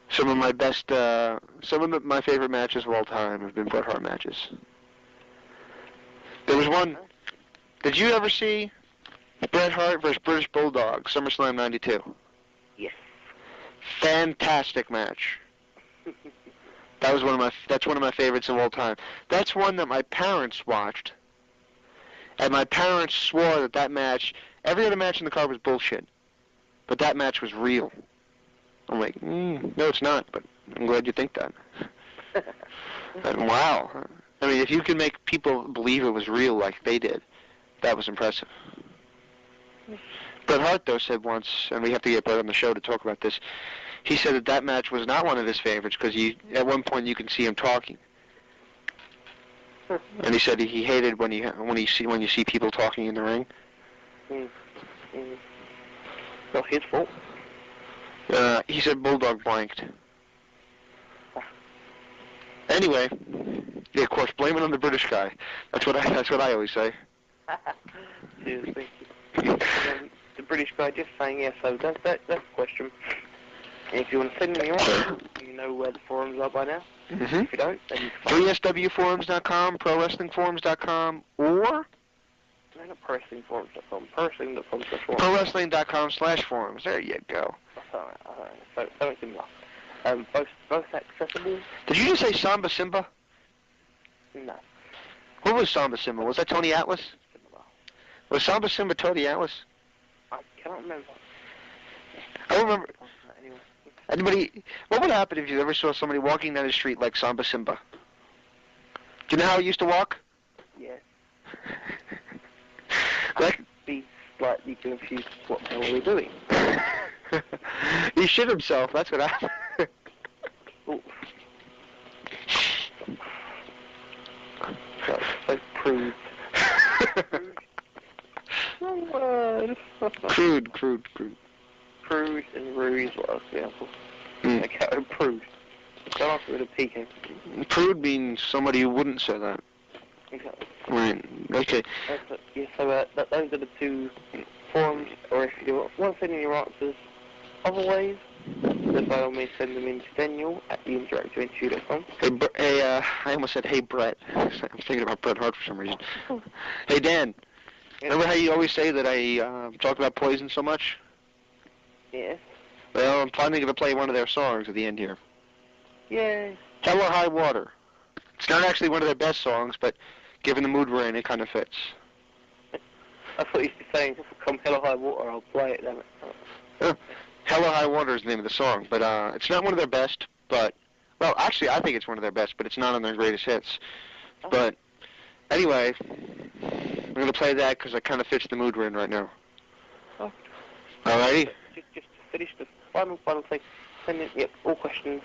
some of my my favorite matches of all time have been Bret Hart matches. There was one, did you ever see Bret Hart versus British Bulldog, SummerSlam 92? Yes. Fantastic match. That's one of my favorites of all time. That's one that my parents watched, and my parents swore that match, every other match in the card was bullshit, but that match was real. I'm like, no, it's not, but I'm glad you think that. And wow. I mean, if you can make people believe it was real like they did, that was impressive. Bret Hart, though, said once, and we have to get Bret on the show to talk about this, he said that match was not one of his favorites because at one point you can see him talking. And he said he hated when you see people talking in the ring. Not his fault. He said Bulldog blanked. Anyway, yeah, of course, blame it on the British guy. That's what I always say. Seriously. The British guy just saying yes. So that's the question. If you want to send me your answer, you know where the forums are by now. Mm-hmm. If you don't, then you can find 3swforums.com, prowrestlingforums.com, or no, not prowrestlingforums.com, prowrestling.com/forums. prowrestling.com/forums. There you go. So something similar. Both accessible. Did you just say Samba Simba? No. Who was Samba Simba? Was that Tony Atlas? Similar. Was Samba Simba Tony Atlas? I cannot remember. I don't remember. Anyway. What would happen if you ever saw somebody walking down the street like Samba Simba? Do you know how he used to walk? Yes. Like, I'd be slightly confused what the hell we're doing. he shit himself. That's what happened. So prude. Wrong word. Crude. Prude and rude is what I was going for. Mm. Okay, prude. Don't ask with a pecan. Prude means somebody who wouldn't say that. Okay. Right. Okay. Yeah, so those are the two forums, or if you want to send in your answers other ways, then by all means send them in to Daniel at theinteractiveinterview.com. I almost said, hey, Brett. I'm thinking about Bret Hart for some reason. Hey, Dan. Remember how you always say that I talk about Poison so much? Yes. Well, I'm finally going to play one of their songs at the end here. Yay. Hell or High Water. It's not actually one of their best songs, but given the mood we're in, it kind of fits. I thought you were saying, come hell or high water, I'll play it, damn it. Hell or High Water is the name of the song, but it's not one of their best, but, well, actually, I think it's one of their best, but it's not on their greatest hits. Oh. But, anyway, I'm going to play that because it kind of fits the mood we're in right now. Oh. Alrighty? Just to finish the final thing, send in, all questions,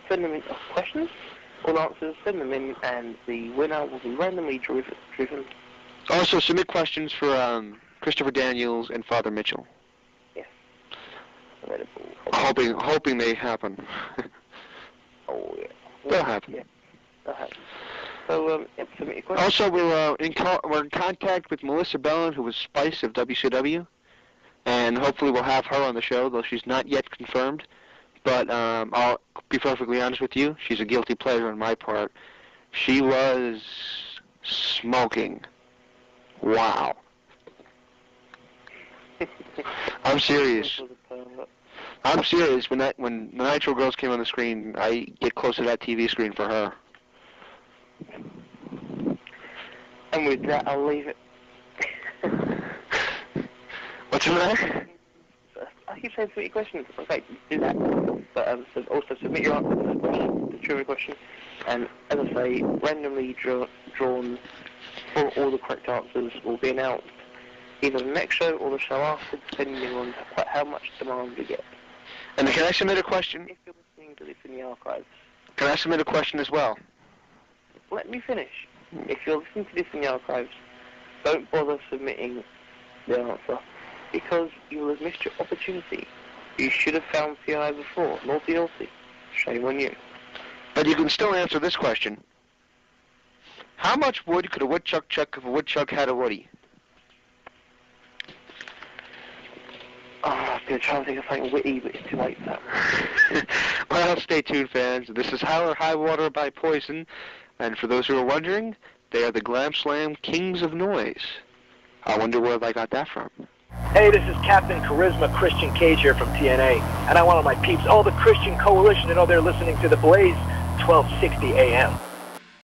send them in, questions, all answers, send them in, and the winner will be randomly driven. Also, submit questions for Christopher Daniels and Father Mitchell. Yes. Available. Hoping they happen. Oh, yeah. They'll happen. Yeah, they'll happen. So, submit your questions. Also, we're in contact with Melissa Bellin, who was Spice of WCW, and hopefully we'll have her on the show, though she's not yet confirmed. But I'll be perfectly honest with you, she's a guilty pleasure on my part. She was smoking. Wow. I'm serious. I'm serious. When the Nitro Girls came on the screen, I get close to that TV screen for her. And with that, I'll leave it. What's the matter? I keep saying submit your questions. Okay, do that. But so also submit your answers to the question, the trivia question. And as I say, randomly drawn from all the correct answers will be announced either the next show or the show after, depending on how much demand we get. And can I submit a question? If you're listening to this in the archives. Can I submit a question as well? Let me finish. If you're listening to this in the archives, don't bother submitting the answer, because you will have missed your opportunity. You should have found CI before. Naughty. Shame on you. But you can still answer this question. How much wood could a woodchuck chuck if a woodchuck had a woody? going to try and think of something witty, but it's too late for that. Well, stay tuned, fans. This is Hell or High Water by Poison, and for those who are wondering, they are the Glam Slam Kings of Noise. I wonder where I got that from. Hey, this is Captain Charisma Christian Cage here from TNA, and I want all my peeps, all the Christian Coalition, to know they're listening to The Blaze, 1260 AM.